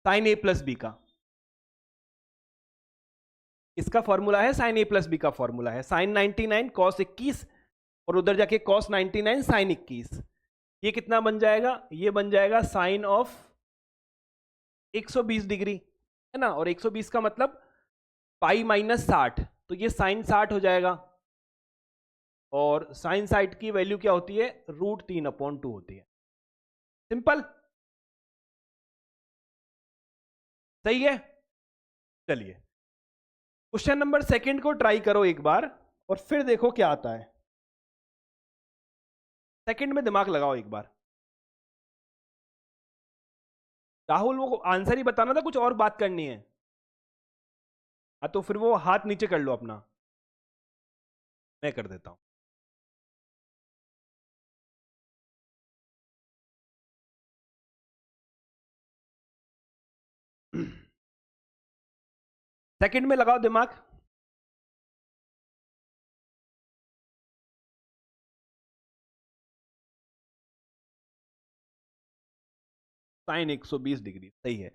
sine A plus B का। इसका फॉर्मूला है साइन ए प्लस बी का फॉर्मूला है, साइन 99 कॉस 21 और उधर जाके कॉस 99 साइन 21। ये कितना बन जाएगा, ये बन जाएगा साइन ऑफ 120 डिग्री, है ना। और 120 का मतलब पाई माइनस 60, तो ये साइन 60 हो जाएगा। और साइन 60 की वैल्यू क्या होती है, √3/2 होती है। सिंपल, सही है। चलिए क्वेश्चन नंबर सेकंड को ट्राई करो एक बार, और फिर देखो क्या आता है। सेकंड में दिमाग लगाओ एक बार। राहुल वो आंसर ही बताना था, कुछ और बात करनी है? हाँ तो फिर वो हाथ नीचे कर लो अपना, मैं कर देता हूं। सेकंड में लगाओ दिमाग। साइन 120 डिग्री सही है।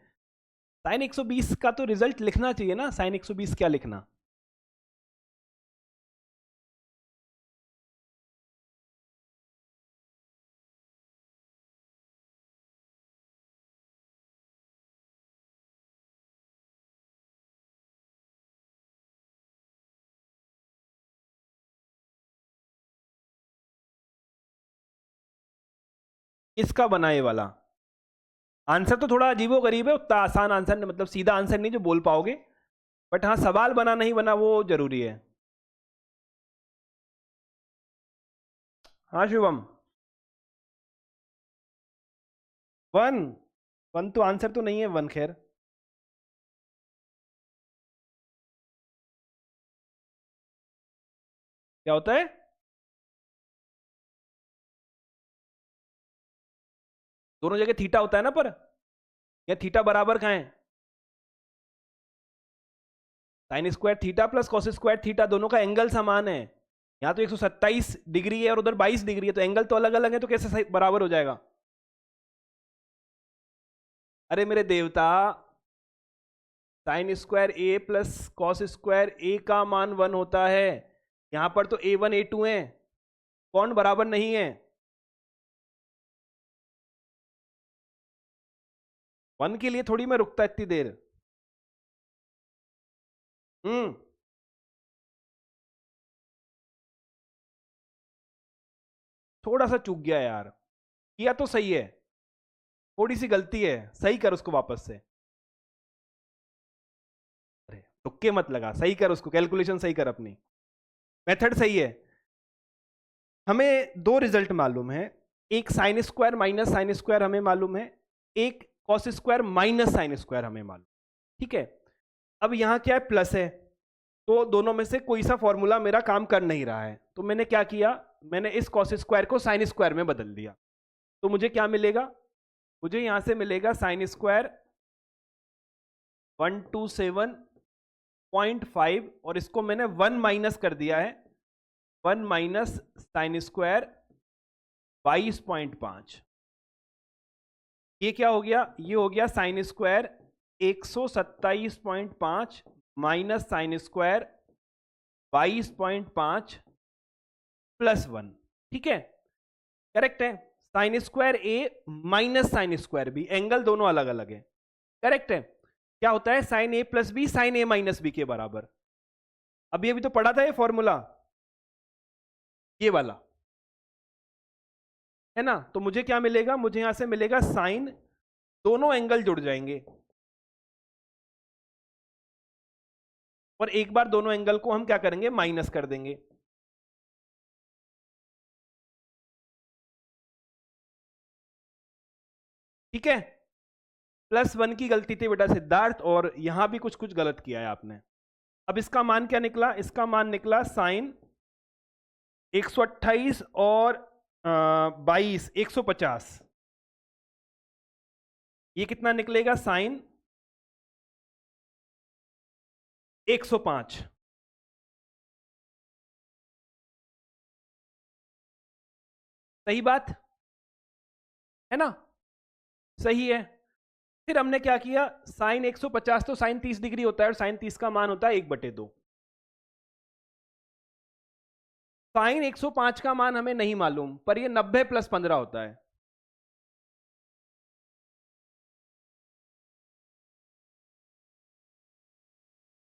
साइन 120 का तो रिजल्ट लिखना चाहिए ना, साइन 120 क्या लिखना? इसका बना ये वाला, आंसर तो थोड़ा अजीबो गरीब है, उतना आसान आंसर नहीं, मतलब सीधा आंसर नहीं जो बोल पाओगे, बट हाँ सवाल बना नहीं बना वो जरूरी है। हाँ शुभम। 1, 1 तो आंसर तो नहीं है 1, खैर। क्या होता है? दोनों जगह थीटा होता है ना, पर या थीटा बराबर कहाँ है? Sine square theta plus cos square theta, दोनों का एंगल समान है। यहाँ तो 127 डिग्री है और उधर 22 डिग्री है, तो एंगल तो अलग अलग है, तो कैसे बराबर हो जाएगा? अरे मेरे देवता, साइन स्क्वायर ए प्लस कॉस स्क्वायर ए का मान 1 होता है। यहां पर तो A1 A2 है, कौन बराबर नहीं है? 1 के लिए थोड़ी मैं रुकता इतनी देर। हम्म। थोड़ा सा चूक गया यार, किया तो सही है, थोड़ी सी गलती है, सही कर उसको वापस से। अरे तुक्के मत लगा, सही कर उसको, कैलकुलेशन सही कर अपनी, मेथड सही है। हमें दो रिजल्ट मालूम है, एक sine square minus sine square हमें मालूम है, एक cos square minus sine square हमें मालूम। ठीक है, अब यहाँ क्या है, प्लस है, तो दोनों में से कोई सा फॉर्मूला मेरा काम कर नहीं रहा है, तो मैंने क्या किया, मैंने इस कॉस स्क्वायर को साइन स्क्वायर में बदल दिया। तो मुझे क्या मिलेगा, मुझे यहां से मिलेगा साइन स्क्वायर 127.5, और इसको मैंने 1 माइनस कर दिया है, 1 माइनस साइन स्क्वायर 22.5। ये क्या हो गया, ये हो गया sine square 127.5 minus sine square 22.5 plus 1। ठीक है, करेक्ट है। Sine square A minus sine square B, angle दोनों अलग अलग है, करेक्ट है। क्या होता है, sine A plus B sine A minus B के बराबर। अभी अभी तो पढ़ा था ये फॉर्मूला, ये वाला, है ना? तो मुझे क्या मिलेगा, मुझे यहां से मिलेगा साइन, दोनों एंगल जुड़ जाएंगे, और एक बार दोनों एंगल को हम क्या करेंगे, माइनस कर देंगे। ठीक है, +1 की गलती थी बेटा सिद्धार्थ, और यहां भी कुछ कुछ गलत किया है आपने। अब इसका मान क्या निकला, इसका मान निकला साइन 128 और 22 150। ये कितना निकलेगा, साइन 105। सही बात है ना, सही है। फिर हमने क्या किया, साइन 150 तो साइन 30 डिग्री होता है, और साइन 30 का मान होता है 1/2। साइन 105 का मान हमें नहीं मालूम, पर ये 90 + 15 होता है।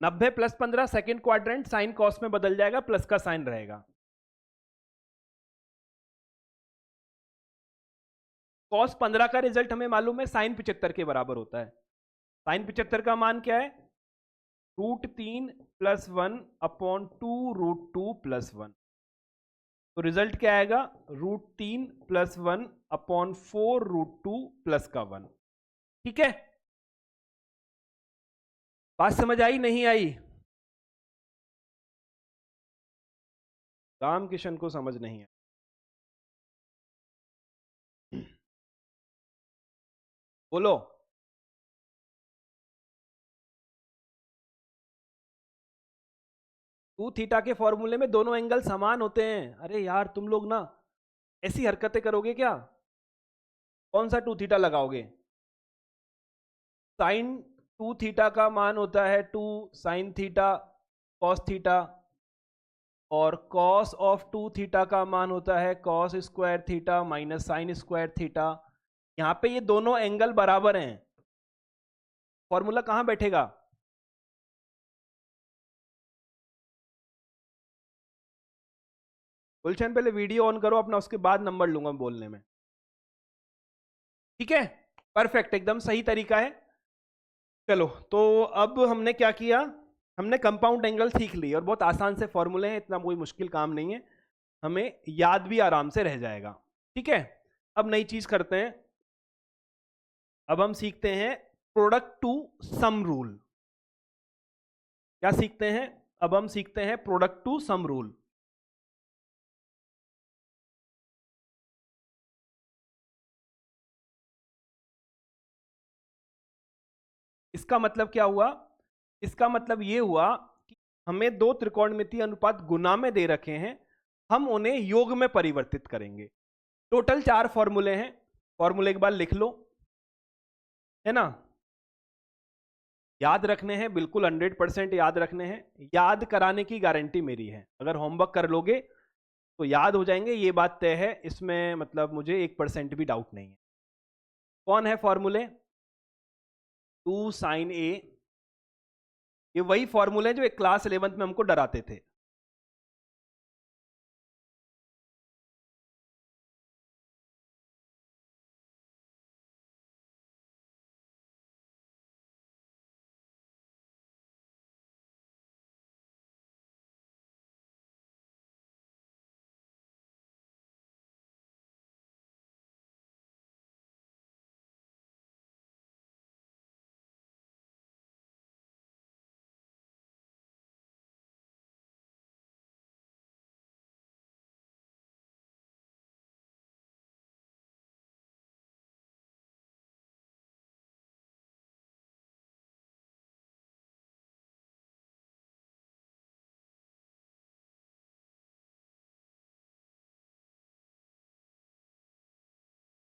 नब्बे + 15 सेकेंड क्वाड्रेंट, साइन कॉस में बदल जाएगा, प्लस का साइन रहेगा। कॉस 15 का रिजल्ट हमें मालूम है, साइन 75 के बराबर होता है। साइन 75 का मान क्या है, √3 + 1 अपॉन 2 √2 + 1। तो रिजल्ट क्या आएगा, √3 + 1 अपॉन 4 √2 प्लस का 1। ठीक है, बात समझ आई नहीं आई? राम किशन को समझ नहीं है, बोलो। टू थीटा के फॉर्मूले में दोनों एंगल समान होते हैं। अरे यार तुम लोग ना ऐसी हरकतें करोगे क्या, कौन सा टू थीटा लगाओगे? साइन 2 थीटा का मान होता है 2 साइन थीटा कॉस थीटा, और कॉस ऑफ 2 थीटा का मान होता है cos square theta minus sine square theta. यहां पे ये दोनों एंगल बराबर हैं, फॉर्मूला कहां बैठेगा? गुलशन पहले वीडियो ऑन करो अपना, उसके बाद नंबर लूंगा बोलने में। ठीक है, परफेक्ट, एकदम सही तरीका है। चलो, तो अब हमने क्या किया, हमने कंपाउंड एंगल सीख ली और बहुत आसान से फॉर्मूले हैं, इतना कोई मुश्किल काम नहीं है, हमें याद भी आराम से रह जाएगा। ठीक है, अब नई चीज करते हैं, अब हम सीखते हैं प्रोडक्ट टू सम रूल। क्या सीखते हैं? अब हम सीखते हैं प्रोडक्ट टू सम रूल। इसका मतलब क्या हुआ? इसका मतलब ये हुआ कि हमें दो त्रिकोणमितीय अनुपात गुना में दे रखे हैं, हम उन्हें योग में परिवर्तित करेंगे। टोटल 4 फॉर्मूले हैं, फॉर्मूले एक बार लिख लो, है ना? याद रखने हैं, बिल्कुल 100% याद रखने हैं, याद कराने की गारंटी मेरी है। अगर होमवर्क कर लोगे तो याद हो जाएंगे, ये बात तय है, इसमें मतलब मुझे 1% भी डाउट नहीं है। कौन है फॉर्मूले? 2 sin a, ये वही फॉर्मूले जो एक क्लास 11th में हमको डराते थे।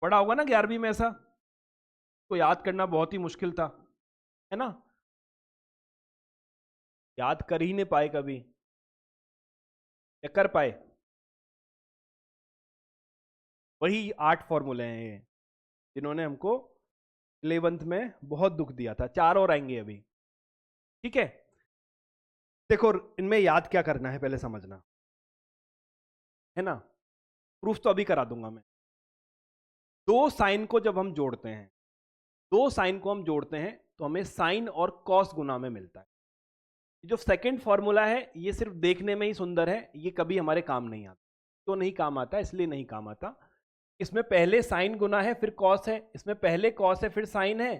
पढ़ा होगा ना 11वीं में ऐसा, तो याद करना बहुत ही मुश्किल था, है ना? याद कर ही नहीं पाए कभी, या कर पाए? वही 8 फॉर्मूले हैं ये, जिन्होंने हमको 11th में बहुत दुख दिया था। 4 और आएंगे अभी, ठीक है? देखो, इनमें याद क्या करना है पहले समझना, है ना? प्रूफ तो अभी करा दूंगा मैं। दो साइन को जब हम जोड़ते हैं, दो साइन को हम जोड़ते हैं तो हमें साइन और कॉस गुना में मिलता है। जो सेकंड फॉर्मूला है ये सिर्फ देखने में ही सुंदर है, ये कभी हमारे काम नहीं आता। तो नहीं काम आता, इसलिए नहीं काम आता। इसमें पहले साइन गुना है फिर कॉस है, इसमें पहले कॉस है फिर साइन है।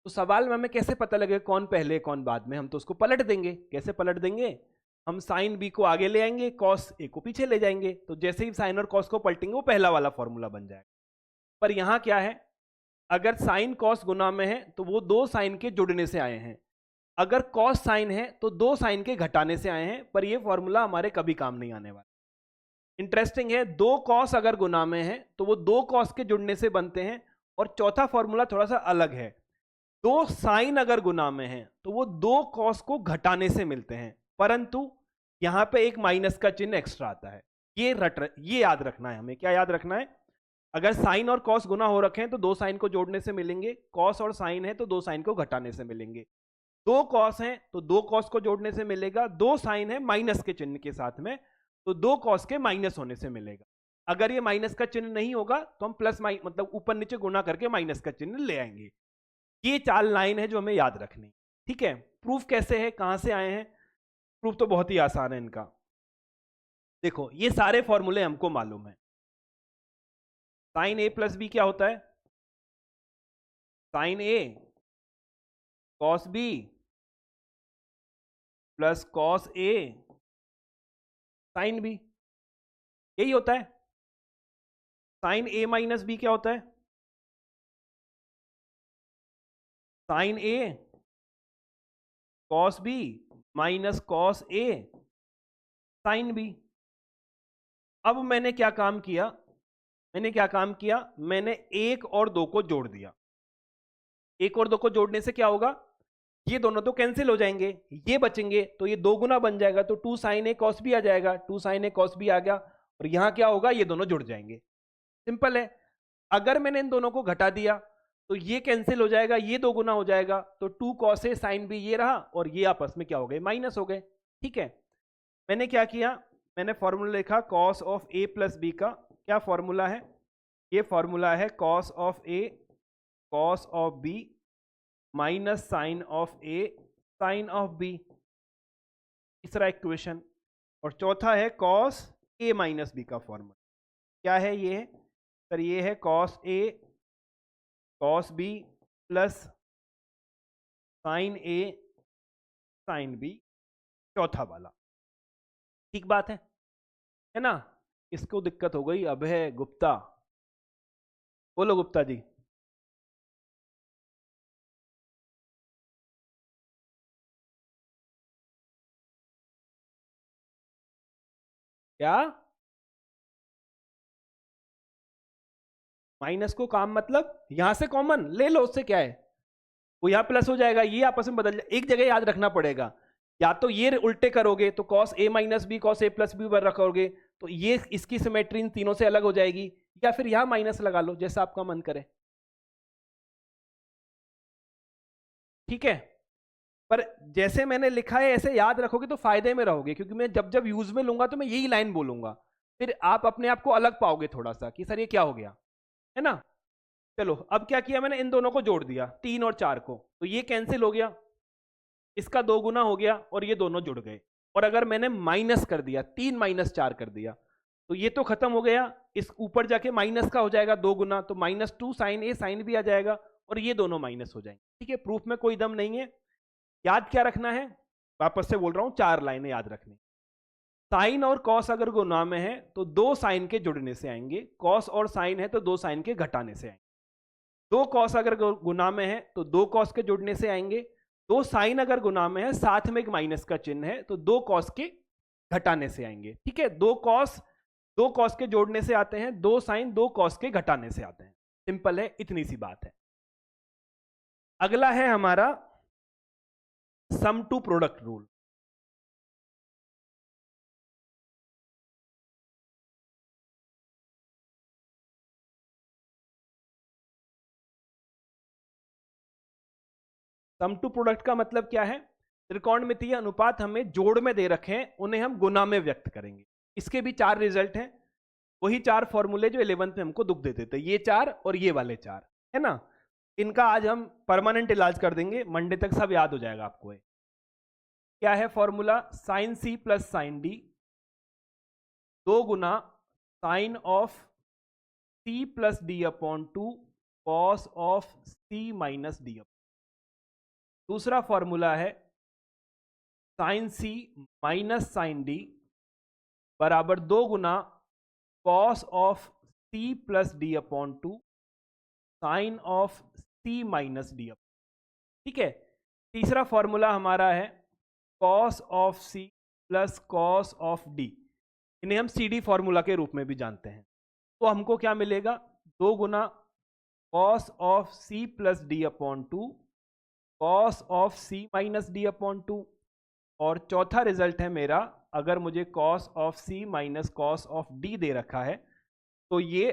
तो सवाल में हमें कैसे पता लगेगा कौन पहले कौन बाद में? हम तो उसको पलट देंगे। कैसे पलट देंगे? हम साइन बी को आगे ले आएंगे, कॉस ए को पीछे ले जाएंगे, तो जैसे ही साइन और कॉस को पलटेंगे वो पहला वाला फॉर्मूला बन जाएगा। पर यहां क्या है, अगर साइन कॉस गुना में है तो वो दो साइन के जुड़ने से आए हैं, अगर कॉस साइन है तो दो साइन के घटाने से आए हैं। पर ये फॉर्मूला हमारे कभी काम नहीं आने वाला। इंटरेस्टिंग है, दो कॉस अगर गुना में है तो वो दो कॉस के जुड़ने से बनते हैं। और चौथा फॉर्मूला थोड़ा सा अलग है, दो साइन अगर गुना में है तो वो दो कॉस को घटाने से मिलते हैं, परंतु यहां पे एक माइनस का चिन्ह एक्स्ट्रा आता है। ये याद रखना है हमें। क्या याद रखना है? अगर साइन और कॉस गुना हो रखे हैं तो दो साइन को जोड़ने से मिलेंगे, कॉस और साइन है तो दो साइन को घटाने से मिलेंगे, दो कॉस हैं तो दो कॉस को जोड़ने से मिलेगा, दो साइन है माइनस के चिन्ह के साथ में तो दो कॉस के माइनस होने से मिलेगा। अगर ये माइनस का चिन्ह नहीं होगा तो हम प्लस मतलब ऊपर नीचे गुना करके माइनस का चिन्ह ले आएंगे। ये चाल लाइन है जो हमें याद रखनी। ठीक है, प्रूफ कैसे है, कहां से आए हैं? प्रूफ तो बहुत ही आसान है इनका। देखो, ये सारे फॉर्मूले हमको मालूम है। साइन ए प्लस बी क्या होता है? Sine A cos B plus cos A sine B, यही होता है। साइन ए माइनस बी क्या होता है? Sine A cos B minus cos A sine B. अब मैंने क्या काम किया, मैंने एक और दो को जोड़ दिया। एक और दो को जोड़ने से क्या होगा, ये दोनों तो कैंसिल हो जाएंगे, ये बचेंगे, तो ये दो गुना बन जाएगा, तो 2 sin a cos b आ जाएगा, 2 sin a cos b आ गया। और यहां क्या होगा, ये दोनों जुड़ जाएंगे। सिंपल है। अगर मैंने इन दोनों को घटा दिया तो ये कैंसिल हो जाएगा, ये दो गुना हो जाएगा, तो 2 cos a sin b ये रहा, और ये आपस में क्या हो गए, माइनस हो गए। ठीक है, मैंने क्या किया, मैंने फॉर्मूला लिखा cos of a plus B का। क्या फॉर्मूला है? ये फॉर्मूला है cos of a cos of B minus sine of A sine of B, तीसरा इक्वेशन। और चौथा है कॉस ए माइनस बी का फॉर्मूला। क्या है ये सर? ये है cos A cos B plus sine A sine B, चौथा वाला। ठीक बात है ना? इसको दिक्कत हो गई। अब है गुप्ता, बोलो गुप्ता जी। क्या माइनस को काम मतलब यहां से कॉमन ले लो, उससे क्या है, वो यहां प्लस हो जाएगा, ये आपस में बदल जाए। एक जगह याद रखना पड़ेगा, या तो ये उल्टे करोगे तो cos A minus B cos A plus B रखोगे तो ये इसकी सिमेट्री इन तीनों से अलग हो जाएगी, या फिर यहां माइनस लगा लो जैसा आपका मन करे। ठीक है, पर जैसे मैंने लिखा है ऐसे याद रखोगे तो फायदे में रहोगे, क्योंकि मैं जब जब यूज में लूंगा तो मैं यही लाइन बोलूंगा, फिर आप अपने आप को अलग पाओगे थोड़ा सा कि सर ये क्या हो गया, है ना? चलो, अब क्या किया मैंने, इन दोनों को जोड़ दिया, 3 और 4 को, तो ये कैंसिल हो गया, इसका 2 गुना हो गया और ये दोनों जुड़ गए। और अगर मैंने माइनस कर दिया, 3 माइनस 4 कर दिया, तो ये तो खत्म हो गया, इस ऊपर जाके माइनस का हो जाएगा 2 गुना, तो -2 साइन ए साइन भी आ जाएगा और ये दोनों माइनस हो जाएंगे। ठीक है, प्रूफ में कोई दम नहीं है। याद क्या रखना है, वापस से बोल रहा हूं, 4 लाइनें याद रखनी। साइन और कॉस अगर गुना में है तो 2 साइन के जुड़ने से आएंगे, कॉस और साइन है तो 2 साइन के घटाने से आएंगे। 2 कॉस अगर गुना में है तो 2 कॉस के जुड़ने से आएंगे। 2 साइन अगर गुना में है, साथ में एक माइनस का चिन्ह है, तो 2 कॉस के घटाने से आएंगे। ठीक है, 2 कॉस के जोड़ने से आते हैं, 2 साइन 2 कॉस के घटाने से आते हैं। सिंपल है, इतनी सी बात है। अगला है हमारा sum to product rule. Sum to product का मतलब क्या है? त्रिकोणमितीय अनुपात हमें जोड़ में दे रखे हैं, उन्हें हम गुना में व्यक्त करेंगे। इसके भी 4 रिजल्ट हैं, वही 4 फॉर्मूले जो 11th में हमको दुख देते थे, ये 4 और ये वाले 4, है ना? इनका आज हम परमानेंट इलाज कर देंगे, मंडे तक सब याद हो जाएगा आपको। क्या है formula? Sine C plus sine D 2 गुना sine of C plus D upon 2 cos of C minus D. दूसरा फॉर्मूला है sine C minus sine D बराबर 2 गुना cos of C plus D upon 2 sine of C minus D. ठीक है, तीसरा फॉर्मूला हमारा है cos of C plus cos of D, इन्हें हम सी डी फॉर्मूला के रूप में भी जानते हैं। तो हमको क्या मिलेगा? 2 गुना cos of C plus D upon 2 cos of C minus D upon 2। और चौथा रिजल्ट है मेरा, अगर मुझे cos of C minus cos of D दे रखा है तो ये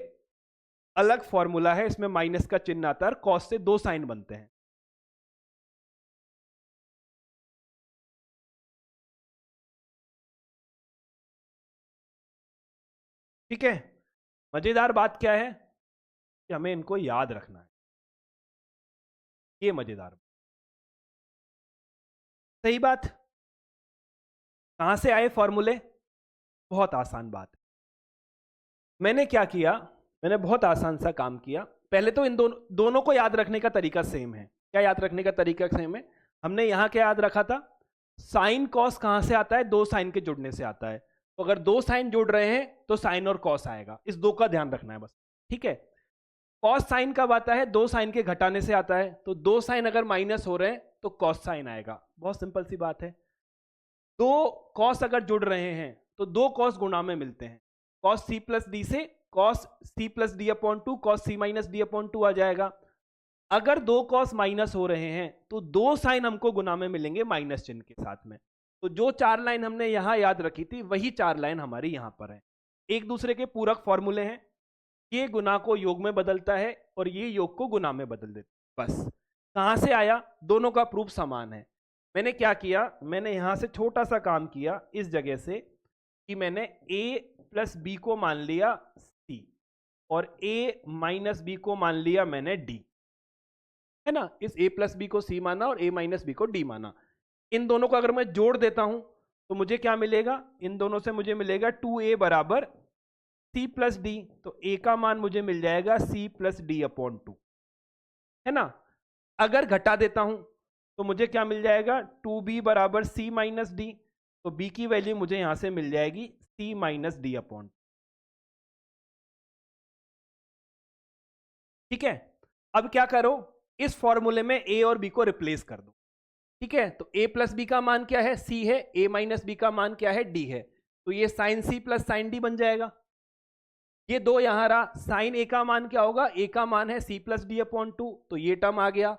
अलग फॉर्मूला है, इसमें माइनस का चिन्ह आता है, कॉस से 2 साइन बनते हैं। ठीक है, मजेदार बात क्या है कि हमें इनको याद रखना है, ये मजेदार। सही बात। कहां से आए फॉर्मूले? बहुत आसान बात। मैंने क्या किया, मैंने बहुत आसान सा काम किया। पहले तो इन दोनों को याद रखने का तरीका सेम है। क्या याद रखने का तरीका सेम है? हमने यहां क्या याद रखा था? साइन कॉस कहां से आता है? 2 साइन के जुड़ने से आता है। तो अगर 2 साइन जुड़ रहे हैं तो साइन और कॉस आएगा, इस 2 का ध्यान रखना है बस। ठीक है, कॉस साइन कब आता है? 2 साइन के घटाने से आता है, तो 2 साइन अगर माइनस हो रहे हैं तो कॉस साइन आएगा। बहुत सिंपल सी बात है। 2 कॉस अगर जुड़ रहे हैं तो 2 कॉस गुणा में मिलते हैं, कॉस सी प्लस डी से cos C plus D upon 2 cos C minus D upon 2 आ जाएगा। अगर 2 कॉस माइनस हो रहे हैं तो 2 साइन हमको गुना में मिलेंगे माइनस चिन्ह के साथ में। तो जो 4 लाइन हमने यहां याद रखी थी वही 4 लाइन हमारी यहां पर है। एक दूसरे के पूरक फॉर्मूले हैं, ये गुना को योग में बदलता है और ये योग को गुना में बदल देता है। बस कहां से आया? दोनों का प्रूफ समान है। मैंने क्या किया, मैंने यहां से छोटा सा काम किया इस जगह से कि मैंने a प्लस बी को मान लिया c और a माइनस बी को मान लिया मैंने d। है ना, इस a प्लस बी को c माना और a माइनस बी को d माना। इन दोनों को अगर मैं जोड़ देता हूं तो मुझे क्या मिलेगा, इन दोनों से मुझे मिलेगा 2a बराबर c प्लस डी, तो a का मान मुझे मिल जाएगा c प्लस डी अपॉन 2, है ना। अगर घटा देता हूं तो मुझे क्या मिल जाएगा, 2b बराबर c माइनस डी, तो b की वैल्यू मुझे यहां से मिल जाएगी c माइनस डी अपॉन, ठीक है। अब क्या करो, इस फॉर्मूले में a और b को रिप्लेस कर दो, ठीक है। तो a प्लस बी का मान क्या है, c है, a माइनस बी का मान क्या है, d है, तो ये sine c plus sine D बन जाएगा। ये दो यहां रहा, साइन a का मान क्या होगा, a का मान है c प्लस डी अपॉन 2, तो ये टर्म आ गया।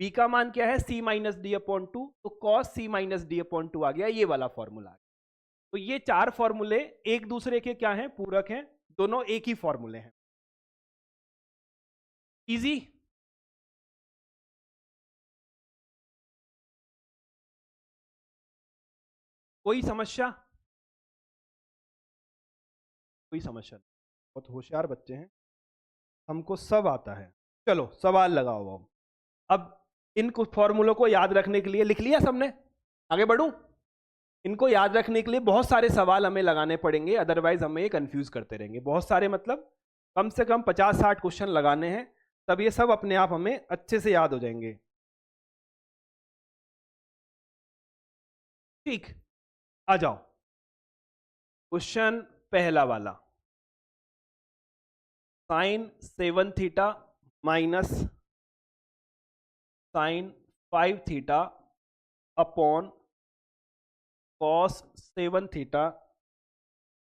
b का मान क्या है, c माइनस डी अपॉन 2, तो cos c minus D upon 2 आ गया, ये वाला फॉर्मूला आ गया। तो ये चार फॉर्मूले एक दूसरे के क्या हैं, पूरक हैं, दोनों एक ही फॉर्मूले हैं। इजी। कोई समस्या, कोई समस्या नहीं, बहुत होशियार बच्चे हैं, हमको सब आता है। चलो सवाल लगाओ। अब इन कुछ फॉर्मूलों को याद रखने के लिए, लिख लिया सबने, आगे बढ़ूं। इनको याद रखने के लिए बहुत सारे सवाल हमें लगाने पड़ेंगे, अदरवाइज हमें ये कंफ्यूज करते रहेंगे। बहुत सारे मतलब कम से कम 50-60 क्वेश्चन लगाने हैं, तब ये सब अपने आप हमें अच्छे से याद हो जाएंगे। ठीक, आ जाओ। क्वेश्चन पहला वाला, sine 7 theta minus sine 5 theta upon cos 7 theta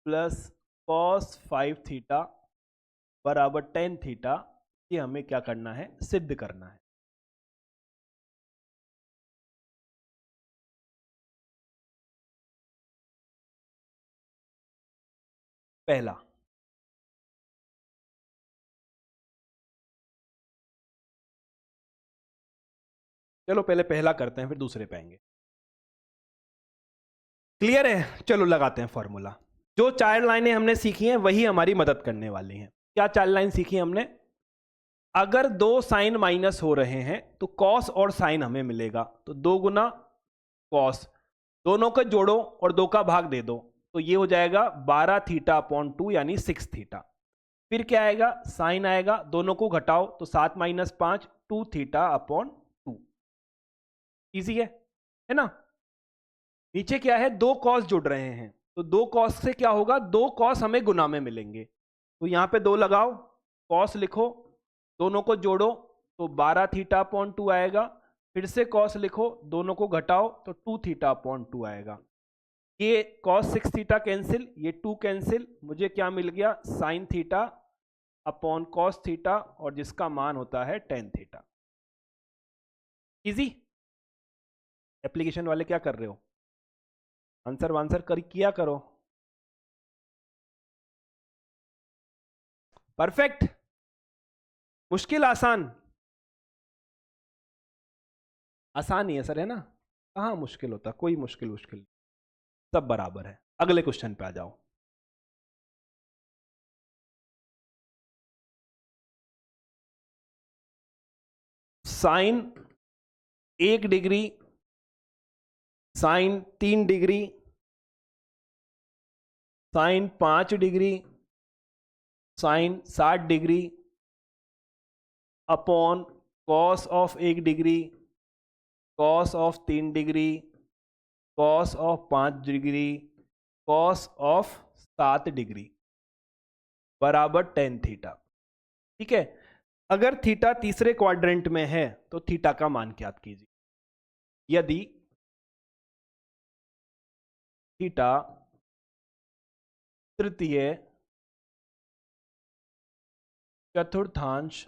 plus cos 5 theta बराबर tan थीटा, ये हमें क्या करना है, सिद्ध करना है। पहला, चलो पहले पहला करते हैं फिर दूसरे पे आएंगे। क्लियर है, चलो लगाते हैं फॉर्मूला। जो चार लाइनें हमने सीखी हैं वही हमारी मदद करने वाली हैं। क्या चार लाइन सीखी हमने, अगर दो साइन माइनस हो रहे हैं तो कॉस और साइन हमें मिलेगा, तो 2 गुना कॉस, दोनों को जोड़ो और 2 का भाग दे दो, तो ये हो जाएगा 12 थीटा अपॉन 2 यानी 6 थीटा। फिर क्या आएगा, साइन आएगा, दोनों को घटाओ तो 7 माइनस 5 2 थीटा अपॉन 2। इजी है ना। नीचे क्या है, 2 कॉस जुड़ रहे हैं, तो 2 कॉस से क्या होगा, 2 कॉस हमें गुना में मिलेंगे, तो यहां पे 2 लगाओ, कॉस लिखो, दोनों को जोड़ो तो 12 थीटा अपॉन 2 आएगा, फिर से कॉस लिखो, दोनों को घटाओ तो 2 थीटा अपॉन 2 आएगा। ये कॉस 6 थीटा कैंसिल, ये 2 कैंसिल, मुझे क्या मिल गया, sine theta upon cos theta, और जिसका मान होता है tan थीटा। इजी। एप्लीकेशन वाले क्या कर रहे हो, आंसर वांसर कर किया करो। परफेक्ट, मुश्किल आसान, आसान ही है सर, है ना, कहाँ मुश्किल होता, कोई मुश्किल मुश्किल, सब बराबर है। अगले क्वेश्चन पे आ जाओ। Sine 1 degree, sine 3 degree, sine 5 degree, sine 60 degree upon cos of 1 degree, cos of 3 degree, cos of 5 degree, cos of 7 degree बराबर tan थीटा। ठीक है, अगर थीटा तीसरे क्वाड्रेंट में है तो थीटा का मान ज्ञात कीजिए। यदि थीटा तृतीय चतुर्थांश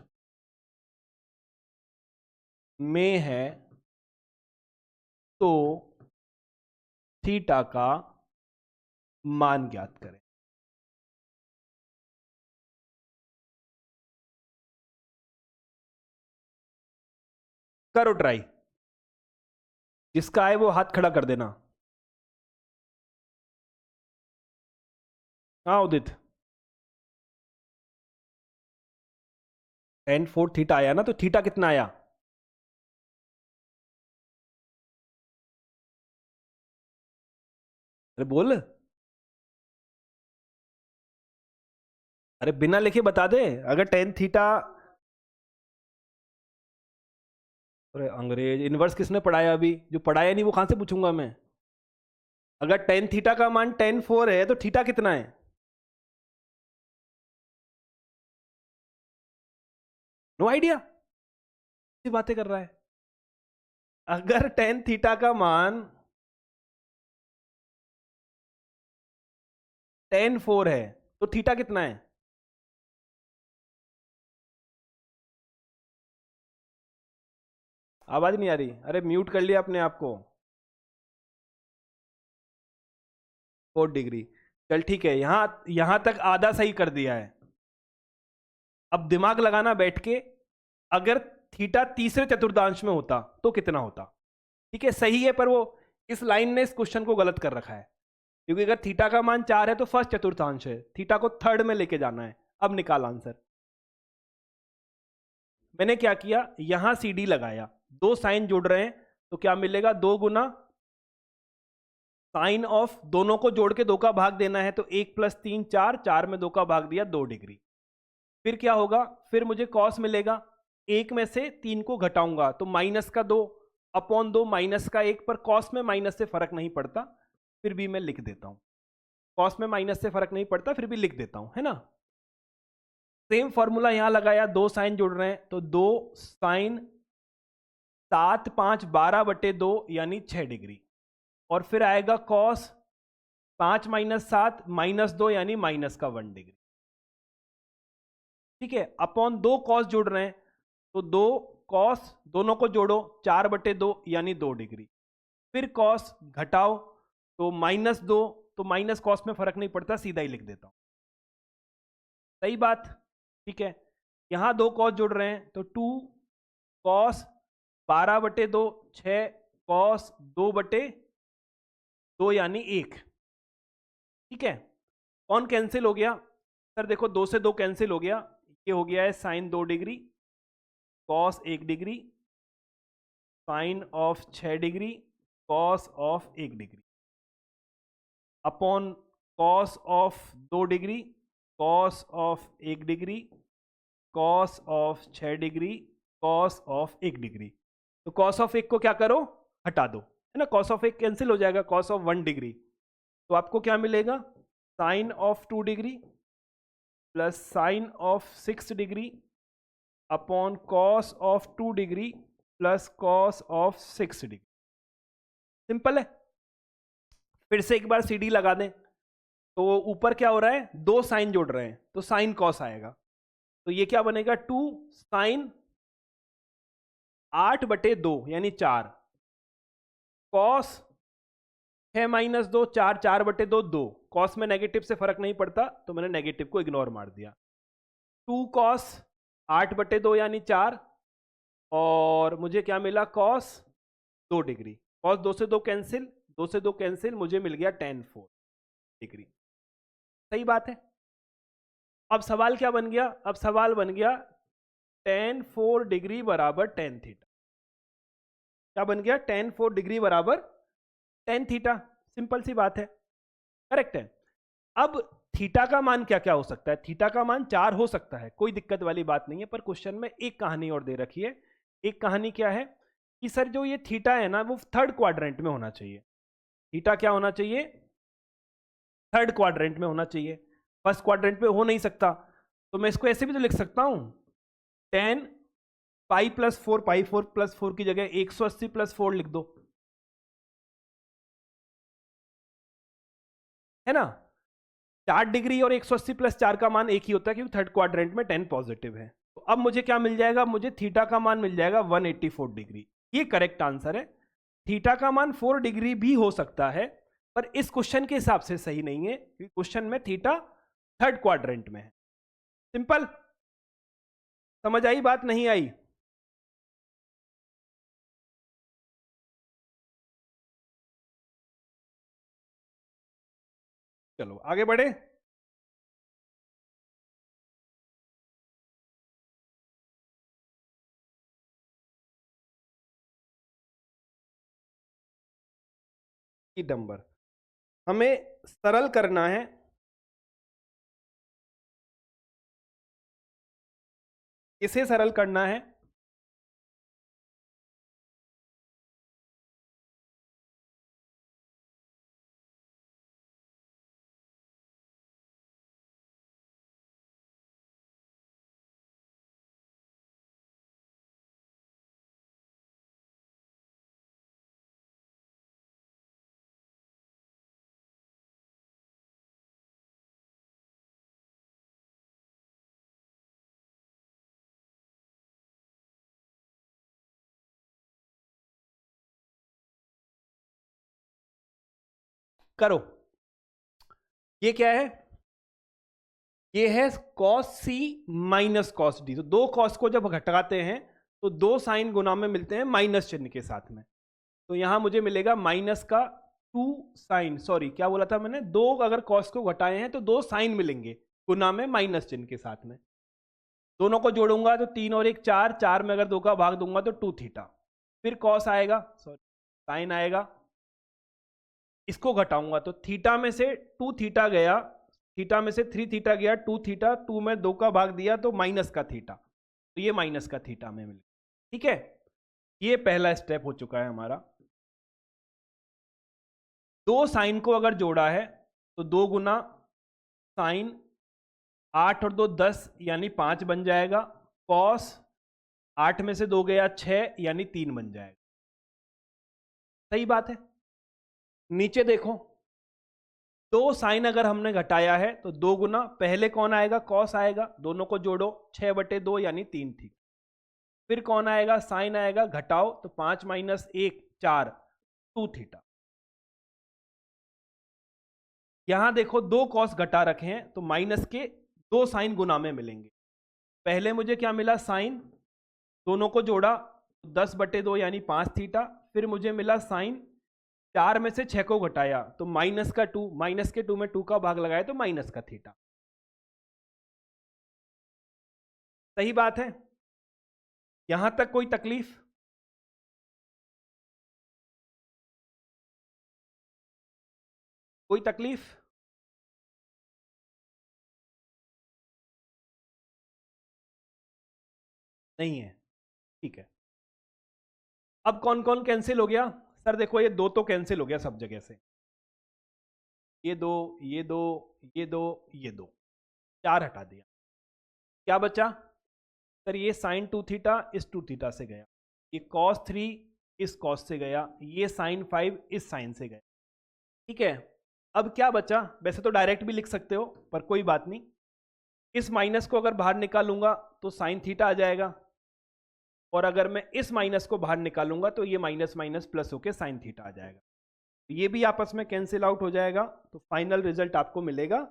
में है तो थीटा का मान ज्ञात करें। करो ट्राई, जिसका है वो हाथ खड़ा कर देना। हाँ उदित, tan 4 थीटा आया ना, तो थीटा कितना आया, अरे बोल। अरे बिना लिखे बता दे। अगर टेन थीटा। अरे अंग्रेज इनवर्स किसने पढ़ाया अभी? जो पढ़ाया नहीं वो कहां से पूछूंगा मैं? अगर टेन थीटा का मान टेन फोर है तो थीटा कितना है? No idea. बातें कर रहा है। अगर टेन थीटा का मान टेन फोर है तो थीटा कितना है? आवाज नहीं आ रही? अरे म्यूट कर लिया अपने आप को। 4 डिग्री। चल ठीक है, यहां यहां तक आधा सही कर दिया है। अब दिमाग लगाना बैठ के। अगर थीटा तीसरे चतुर्थांश में होता तो कितना होता? ठीक है सही है, पर वो इस लाइन ने इस क्वेश्चन को गलत कर रखा है। क्योंकि अगर थीटा का मान 4 है तो फर्स्ट चतुर्थांश है, थीटा को थर्ड में लेके जाना है। अब निकाल आंसर। मैंने क्या किया, यहां सी डी लगाया, दो साइन जोड़ रहे हैं, तो क्या मिलेगा, 2 गुना साइन ऑफ, दोनों को जोड़ के 2 का भाग देना है, तो 1 + 3 4, 4 में 2 का भाग दिया, 2 डिग्री। फिर क्या होगा, फिर मुझे कॉस मिलेगा। एक में से 3 को घटाऊंगा तो -2 अपॉन 2 -1, पर कॉस में माइनस से फर्क नहीं पड़ता, फिर भी मैं लिख देता हूं। कॉस में माइनस से फर्क नहीं पड़ता, फिर भी लिख देता हूं, है ना। सेम फॉर्मूला यहां लगाया, दो साइन जुड़ रहे हैं, तो 2 sin 7 5 12/2 यानी 6 डिग्री। और फिर आएगा कॉस 5 - 7 -2 यानी -1 डिग्री। ठीक है, अपॉन 2 कॉस जुड़ रहे हैं, तो 2 कॉस, दोनों को जोड़ो, 4/2 यानी 2 डिग्री। फिर कॉस घटाओ, तो -2, तो माइनस कॉस में फर्क नहीं पड़ता, सीधा ही लिख देता हूं। सही बात। ठीक है, यहां 2 कॉस जुड़ रहे हैं, तो 2 कॉस 12/2, 6 कॉस 2/2 यानी 1। ठीक है, कौन कैंसिल हो गया? सर देखो, 2 से 2 कैंसिल हो गया, ये हो गया है sine 2 degree, cos 1 degree, sine of 6 degree, cos of 1 degree, upon cos of 2 degree, cos of 1 degree, cos of 6 degree, cos of 1 degree. तो कॉस ऑफ 1 को क्या करो, हटा दो, है ना, कॉस ऑफ 1 कैंसिल हो जाएगा, कॉस ऑफ 1 डिग्री। तो आपको क्या मिलेगा, sine of 2 degree plus sine of 6 degree upon cos of 2 degree plus cos of 6 degree. Simple है। फिर से एक बार सी डी लगा दें, तो ऊपर क्या हो रहा है, दो साइन जोड़ रहे हैं, तो साइन कॉस आएगा, तो ये क्या बनेगा, 2 sin 8/2 यानी 4, कॉस 6 - 2 4, 4/2 2, कॉस में नेगेटिव से फर्क नहीं पड़ता, तो मैंने नेगेटिव को इग्नोर मार दिया। 2 cos 8/2 यानी 4, और मुझे क्या मिला, कॉस 2 डिग्री, कॉस 2 से 2 कैंसिल, 2 से 2 कैंसिल, मुझे मिल गया tan 4 डिग्री। सही बात है। अब सवाल क्या बन गया, अब सवाल बन गया tan 4 डिग्री बराबर tan थीटा। क्या बन गया, tan 4 डिग्री बराबर tan थीटा। सिंपल सी बात है, करेक्ट है। अब थीटा का मान क्या क्या हो सकता है, थीटा का मान 4 हो सकता है, कोई दिक्कत वाली बात नहीं है, पर क्वेश्चन में एक कहानी और दे रखी है। एक कहानी क्या है कि सर जो ये थीटा है ना, वो थर्ड क्वाड्रेंट में होना चाहिए। थीटा क्या होना चाहिए, थर्ड क्वाड्रेंट में होना चाहिए, फर्स्ट क्वाड्रेंट में हो नहीं सकता। तो मैं इसको ऐसे भी तो लिख सकता हूं, टेन पाई+4 की जगह 180+4 लिख दो, है ना। 4 डिग्री और 180+4 का मान एक ही होता है, क्योंकि थर्ड क्वाड्रेंट में 10 पॉजिटिव है। तो अब मुझे क्या मिल जाएगा, मुझे थीटा का मान मिल जाएगा 184 डिग्री। ये करेक्ट आंसर है। थीटा का मान 4 डिग्री भी हो सकता है, पर इस क्वेश्चन के हिसाब से सही नहीं है, क्योंकि क्वेश्चन में थीटा थर्ड क्वाड्रेंट में है। सिंपल। समझ आई बात, नहीं आई? चलो आगे बढ़े। नंबर हमें सरल करना है। किसे सरल करना है? करो। ये क्या है? ये है cos c minus cos d। तो दो cos को जब घटाते हैं तो दो साइन गुना में मिलते हैं माइनस चिन्ह के साथ में। तो यहां मुझे मिलेगा माइनस का 2 साइन, सॉरी क्या बोला था मैंने, दो अगर cos को घटाए हैं तो दो साइन मिलेंगे गुना में माइनस चिन्ह के साथ में। दोनों को जोड़ूंगा तो 3 और 1 4, 4 में अगर 2 का भाग दूंगा तो 2 थीटा, फिर cos आएगा, सॉरी साइन आएगा। इसको घटाऊंगा तो थीटा में से 2 थीटा गया, थीटा में से 3 थीटा गया, 2 थीटा, 2 में 2 का भाग दिया तो माइनस का थीटा, तो ये माइनस का थीटा में मिले। ठीक है, ये पहला स्टेप हो चुका है हमारा। दो साइन को अगर जोड़ा है तो 2 गुना साइन, 8 और 2 10 यानी 5 बन जाएगा, कॉस 8 में से 2 गया 6 यानी 3 बन जाएगा। सही बात है। नीचे देखो, दो साइन अगर हमने घटाया है तो 2 गुना पहले कौन आएगा, कॉस आएगा, दोनों को जोड़ो 6/2 यानी 3 थी। फिर कौन आएगा, साइन आएगा, घटाओ तो 5 माइनस 1 4, 2 थीटा। यहां देखो दो कॉस घटा रखे हैं तो माइनस के दो साइन गुना में मिलेंगे। पहले मुझे क्या मिला, साइन, दोनों को जोड़ा 10/2 यानी 5 थीटा। फिर मुझे मिला साइन, 4 में से 6 को घटाया तो माइनस का 2, माइनस के 2 में 2 का भाग लगाया तो माइनस का थीटा। सही बात है। यहां तक कोई तकलीफ? कोई तकलीफ? नहीं है, ठीक है। अब कौन कौन कैंसिल हो गया? सर देखो ये 2 तो कैंसिल हो गया सब जगह से, ये 2 ये 2 ये 2 ये 2, 4 हटा दिया। क्या बचा? सर ये साइन 2 थीटा इस 2 थीटा से गया, ये कॉस 3 इस कॉस से गया, ये साइन 5 इस साइन से गया। ठीक है, अब क्या बचा? वैसे तो डायरेक्ट भी लिख सकते हो पर कोई बात नहीं। इस माइनस को अगर बाहर निकालूंगा तो साइन थीटा आ जाएगा, और अगर मैं इस माइनस को बाहर निकालूंगा तो ये माइनस माइनस प्लस होके साइन थीटा आ जाएगा। ये भी आपस में कैंसिल आउट हो जाएगा, तो फाइनल रिजल्ट आपको मिलेगा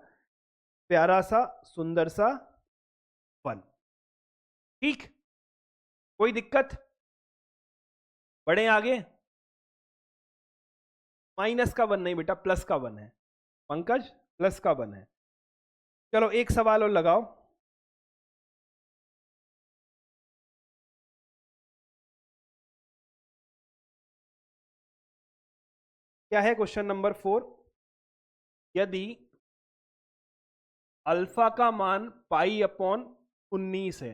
प्यारा सा सुंदर सा 1। ठीक, कोई दिक्कत? बढ़े आगे। माइनस का 1 नहीं बेटा, प्लस का 1 है पंकज, प्लस का 1 है। चलो एक सवाल और लगाओ। क्या है क्वेश्चन नंबर 4? यदि अल्फा का मान π/19 है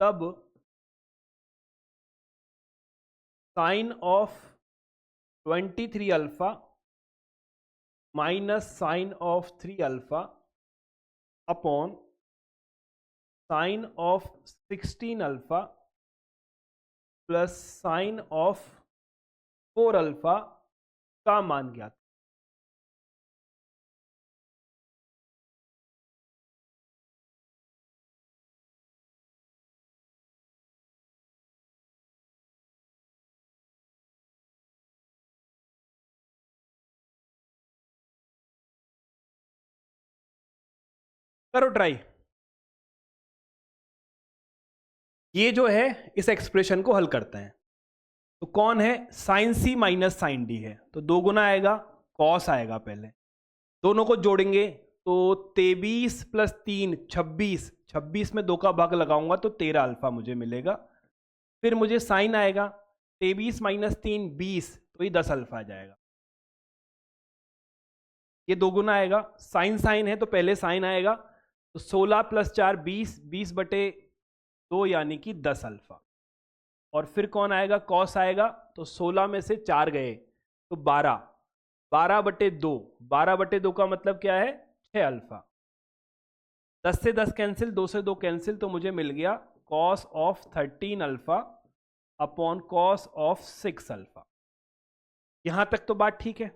तब sine of 23 alpha minus sine of 3 alpha upon sine of 16 alpha plus sine of 4 alpha का मान ज्ञात। करो ट्राई। ये जो है इस एक्सप्रेशन को हल करते हैं, तो कौन है, sine C minus sine D है, तो 2 गुना आएगा, कॉस आएगा, पहले दोनों को जोड़ेंगे तो 23 प्लस 3 26, 26 में 2 का भाग लगाऊंगा तो 13 अल्फा मुझे मिलेगा। फिर मुझे साइन आएगा, 23 माइनस 3 20, तो ये 10 अल्फा आ जाएगा। ये 2 गुना आएगा, साइन साइन है तो पहले साइन आएगा, तो 16 + 4 20, 20/2 यानी कि 10 अल्फा। और फिर कौन आएगा, कॉस आएगा, तो 16 में से 4 गए तो 12, 12/2, 12/2 का मतलब क्या है, 6 अल्फा। 10 से 10 कैंसिल, 2 से 2 कैंसिल, तो मुझे मिल गया cos of 13 alpha upon cos of 6 alpha. यहां तक तो बात ठीक है।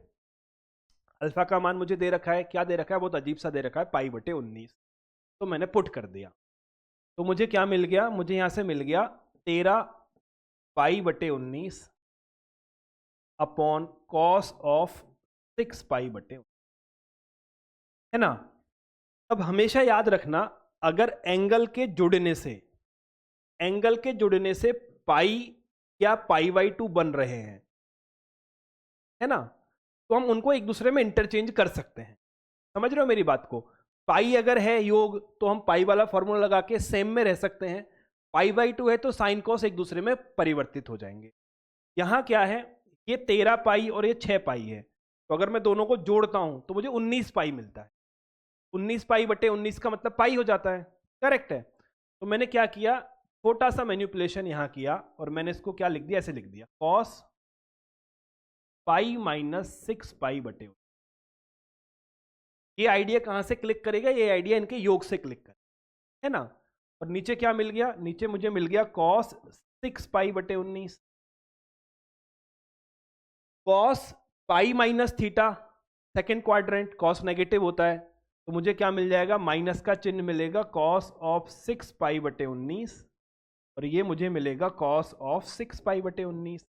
अल्फा का मान मुझे दे रखा है, क्या दे रखा है, बहुत अजीब सा दे रखा है, π/19, तो मैंने पुट कर दिया। तो मुझे क्या मिल गया, मुझे यहां से मिल गया 13 π/19 अपॉन कॉस ऑफ 6 π/19, है ना। अब हमेशा याद रखना, अगर एंगल के जुड़ने से पाई या π/2 बन रहे हैं, है ना, तो हम उनको एक दूसरे में इंटरचेंज कर सकते हैं। समझ रहे हो मेरी बात को। पाई अगर है योग तो हम पाई वाला फॉर्मूला लगा के सेम में रह सकते हैं, π/2 है तो साइन कॉस एक दूसरे में परिवर्तित हो जाएंगे। यहां क्या है, ये 13 पाई और ये 6 पाई है, तो अगर मैं दोनों को जोड़ता हूं तो मुझे 19 पाई मिलता है। 19 π/19 का मतलब पाई हो जाता है, करेक्ट है। तो मैंने क्या किया, छोटा सा मैनिपुलेशन यहां किया और मैंने इसको क्या लिख दिया, ऐसे लिख दिया, कॉस पाई -6 π/19। ये आइडिया कहां से क्लिक करेगा, ये आइडिया इनके योग से क्लिक करेगा, है ना। और नीचे क्या मिल गया, नीचे मुझे मिल गया cos 6 π/19, cos pi minus theta, second quadrant, cos negative होता है, तो मुझे क्या मिल जाएगा, माइनस का चिन्ह मिलेगा, कॉस ऑफ 6 π/19, और ये मुझे मिलेगा कॉस ऑफ 6 π/19।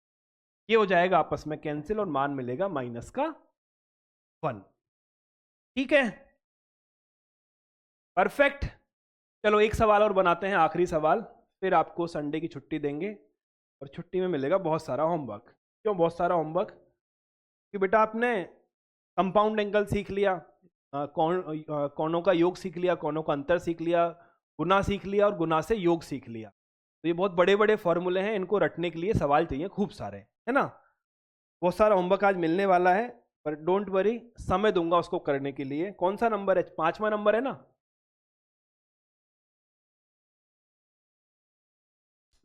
ये हो जाएगा आपस में कैंसिल और मान मिलेगा -1। ठीक है, परफेक्ट। चलो एक सवाल और बनाते हैं, आखिरी सवाल, फिर आपको संडे की छुट्टी देंगे और छुट्टी में मिलेगा बहुत सारा होमवर्क। क्यों बहुत सारा होमवर्क, कि बेटा आपने कंपाउंड एंगल सीख लिया, कोणों का योग सीख लिया, कोणों का अंतर सीख लिया, गुना सीख लिया और गुना से योग सीख लिया। तो ये बहुत बड़े बड़े फॉर्मूले हैं, इनको रटने के लिए सवाल चाहिए खूब सारे, है ना। बहुत सारा होमवर्क आज मिलने वाला है, पर डोंट वरी, समय दूंगा उसको करने के लिए। कौन सा नंबर है, 5वां नंबर है ना।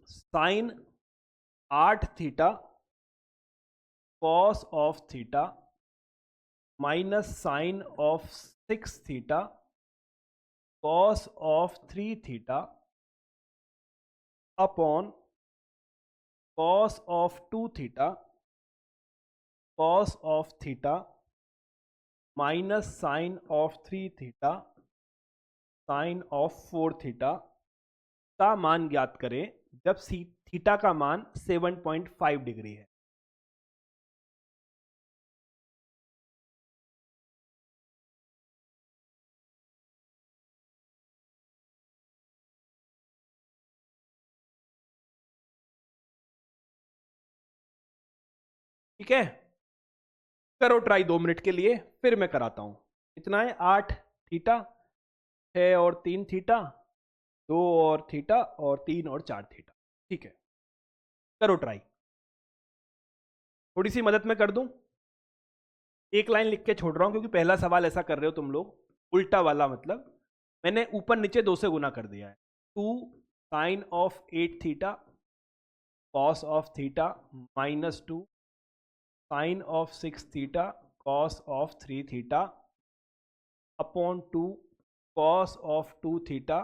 Sine 8 theta cos of theta minus sine of 6 theta cos of 3 theta upon cos of 2 theta cos of theta minus sine of 3 theta sine of 4 theta का मान ज्ञात करें जब थीटा का मान 7.5 डिग्री है। ठीक है, करो ट्राई 2 मिनट के लिए, फिर मैं कराता हूं। कितना है, 8 थीटा, 6 और 3 थीटा, 2 और थीटा, और 3 और 4 थीटा। ठीक है, करो ट्राई। थोड़ी सी मदद मैं कर दूं, एक लाइन लिख के छोड़ रहा हूं क्योंकि पहला सवाल ऐसा कर रहे हो तुम लोग, उल्टा वाला, मतलब मैंने ऊपर नीचे 2 से गुना कर दिया है। 2 sine of 8 theta cos of theta minus 2 sine of 6 theta cos of 3 theta upon 2 cos of 2 theta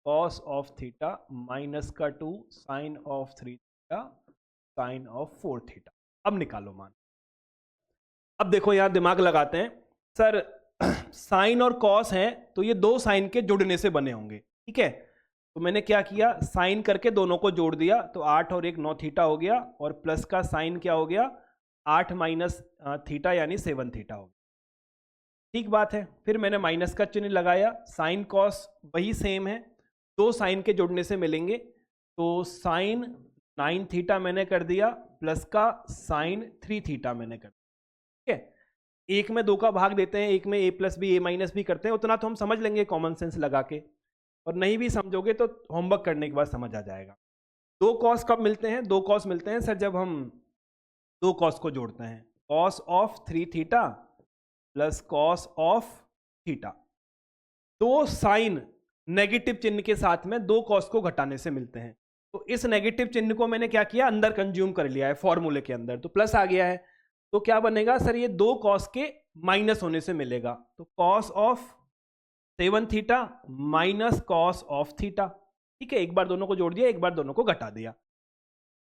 cos of theta minus का 2 sine of 3 theta sine of 4 theta. अब निकालो मान। अब देखो यहां दिमाग लगाते हैं, सर साइन और कॉस हैं तो ये 2 साइन के जुड़ने से बने होंगे, ठीक है। तो मैंने क्या किया, साइन करके दोनों को जोड़ दिया, तो 8 और 1 9 थीटा हो गया, और प्लस का साइन क्या हो गया, 8 माइनस थीटा यानी 7 थीटा हो गया। ठीक बात है, फिर मैंने माइनस का चिन्ह लगाया, साइन कॉस वही सेम है, 2 साइन के जुड़ने से मिलेंगे, तो साइन 9 थीटा मैंने कर दिया, प्लस का साइन 3 थीटा मैंने कर दिया। ठीक है, एक में 2 का भाग देते हैं, एक में a plus B a minus B करते हैं, उतना तो हम समझ लेंगे कॉमन सेंस लगा के, और नहीं भी समझोगे तो होमवर्क करने के बाद समझ आ जाएगा। 2 कॉस कब मिलते हैं, 2 कॉस मिलते हैं सर जब हम 2 कॉस को जोड़ते हैं। Cos of 3 theta plus cos of theta. दो साइन नेगेटिव चिन्ह के साथ में दो कॉस को घटाने से मिलते हैं, तो इस नेगेटिव चिन्ह को मैंने क्या किया, अंदर कंज्यूम कर लिया है फॉर्मूले के अंदर, तो प्लस आ गया है। तो क्या बनेगा सर, ये दो कॉस के माइनस होने से मिलेगा, तो cos of 7 theta minus cos of theta. ठीक है, एक बार दोनों को जोड़ दिया, एक बार दोनों को घटा दिया।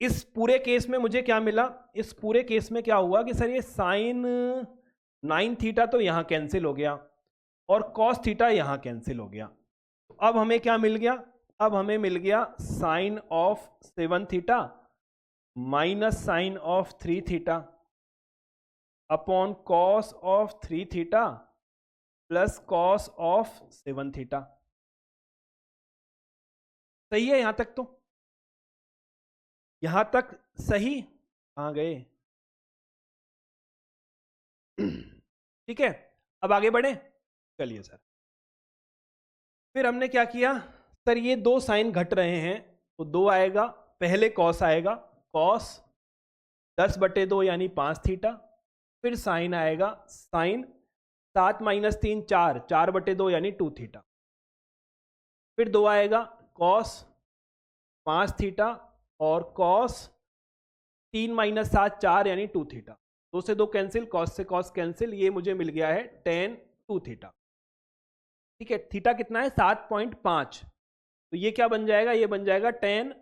इस पूरे केस में मुझे क्या मिला, इस पूरे केस में क्या हुआ कि सर ये साइन 9 थीटा तो यहां कैंसिल हो गया और कॉस थीटा यहां कैंसिल हो गया। तो अब हमें क्या मिल गया, अब हमें मिल गया sine of 7 theta minus sine of 3 theta upon cos of 3 theta plus cos of 7 theta. सही है यहां तक? तो यहां तक सही? कहां गए? ठीक है, अब आगे बढ़े, चलिए सर। फिर हमने क्या किया सर, ये दो साइन घट रहे हैं तो दो आएगा, पहले कॉस आएगा, कॉस 10/2 यानी 5 थीटा, फिर साइन आएगा, साइन 7 - 3 4, 4/2 यानी 2 थीटा, फिर दो आएगा कॉस 5 थीटा और कॉस 3 - 7 4 यानी 2 थीटा। दो से दो कैंसिल, कॉस से कॉस कैंसिल, ये मुझे मिल गया है tan 2 थीटा। ठीक है, थीटा कितना है 7.5, तो ये क्या बन जाएगा, ये बन जाएगा tan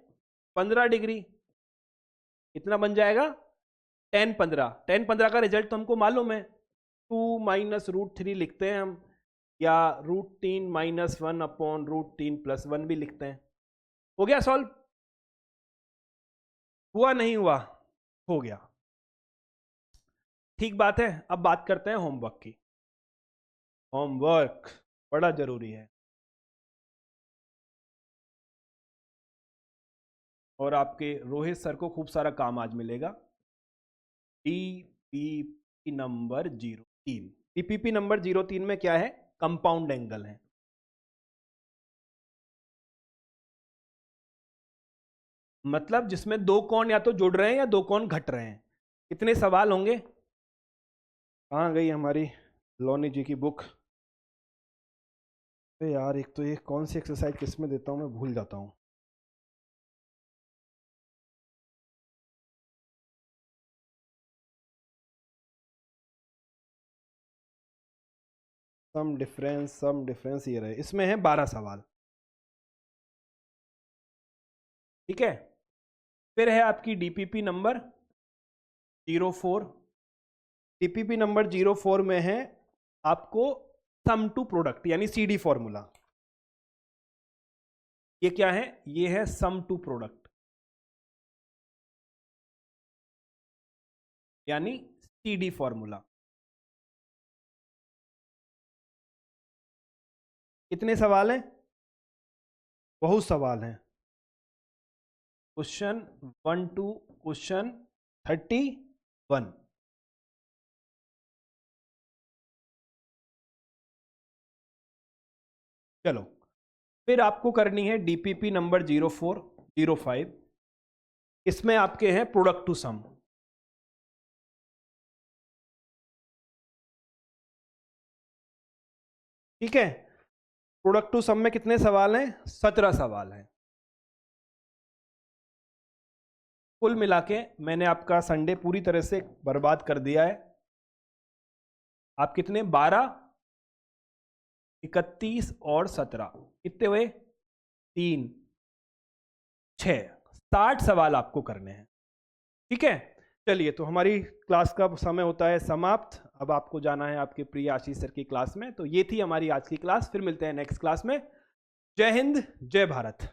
15 डिग्री। कितना बन जाएगा, tan 15। tan 15 का रिजल्ट तो हमको मालूम है, 2 - √3 लिखते हैं हम, या √3 - 1 अपॉन √3 + 1 भी लिखते हैं। हो गया सॉल्व? हुआ नहीं हुआ? हो गया। ठीक बात है, अब बात करते हैं होमवर्क की। होमवर्क बड़ा जरूरी है और आपके रोहित सर को खूब सारा काम आज मिलेगा। डीपीपी नंबर 03, डीपीपी नंबर 03 में क्या है, कंपाउंड एंगल है। मतलब जिसमें दो कोण या तो जुड़ रहे हैं या दो कोण घट रहे हैं। कितने सवाल होंगे? कहाँ गई हमारी लोनी जी की बुक? अरे यार, एक तो ये कौन सी एक्सरसाइज किस में देता हूँ मैं भूल जाता हूँ। सम डिफरेंस ये रहे, इसमें है 12 सवाल। ठीक है, फिर है आपकी डीपीपी नंबर 04। डीपीपी नंबर 04 में है आपको सम टू प्रोडक्ट यानी सीडी फॉर्मूला। ये क्या है, ये है सम टू प्रोडक्ट यानी सीडी फॉर्मूला। कितने सवाल हैं? बहुत सवाल हैं। Question 1 to question 31। चलो, फिर आपको करनी है डीपीपी नंबर 04, 05। इसमें आपके हैं प्रोडक्ट टू सम। ठीक है, प्रोडक्ट टू सम में कितने सवाल हैं? 17 सवाल हैं। कुल मिला के मैंने आपका संडे पूरी तरह से बर्बाद कर दिया है। आप कितने, 12, 31 और 17 कितने हुए? 3, 6, 60 सवाल आपको करने हैं। ठीक है, चलिए, तो हमारी क्लास का समय होता है समाप्त। अब आपको जाना है आपके प्रिय आशीष सर की क्लास में। तो ये थी हमारी आज की क्लास, फिर मिलते हैं नेक्स्ट क्लास में। जय हिंद, जय भारत।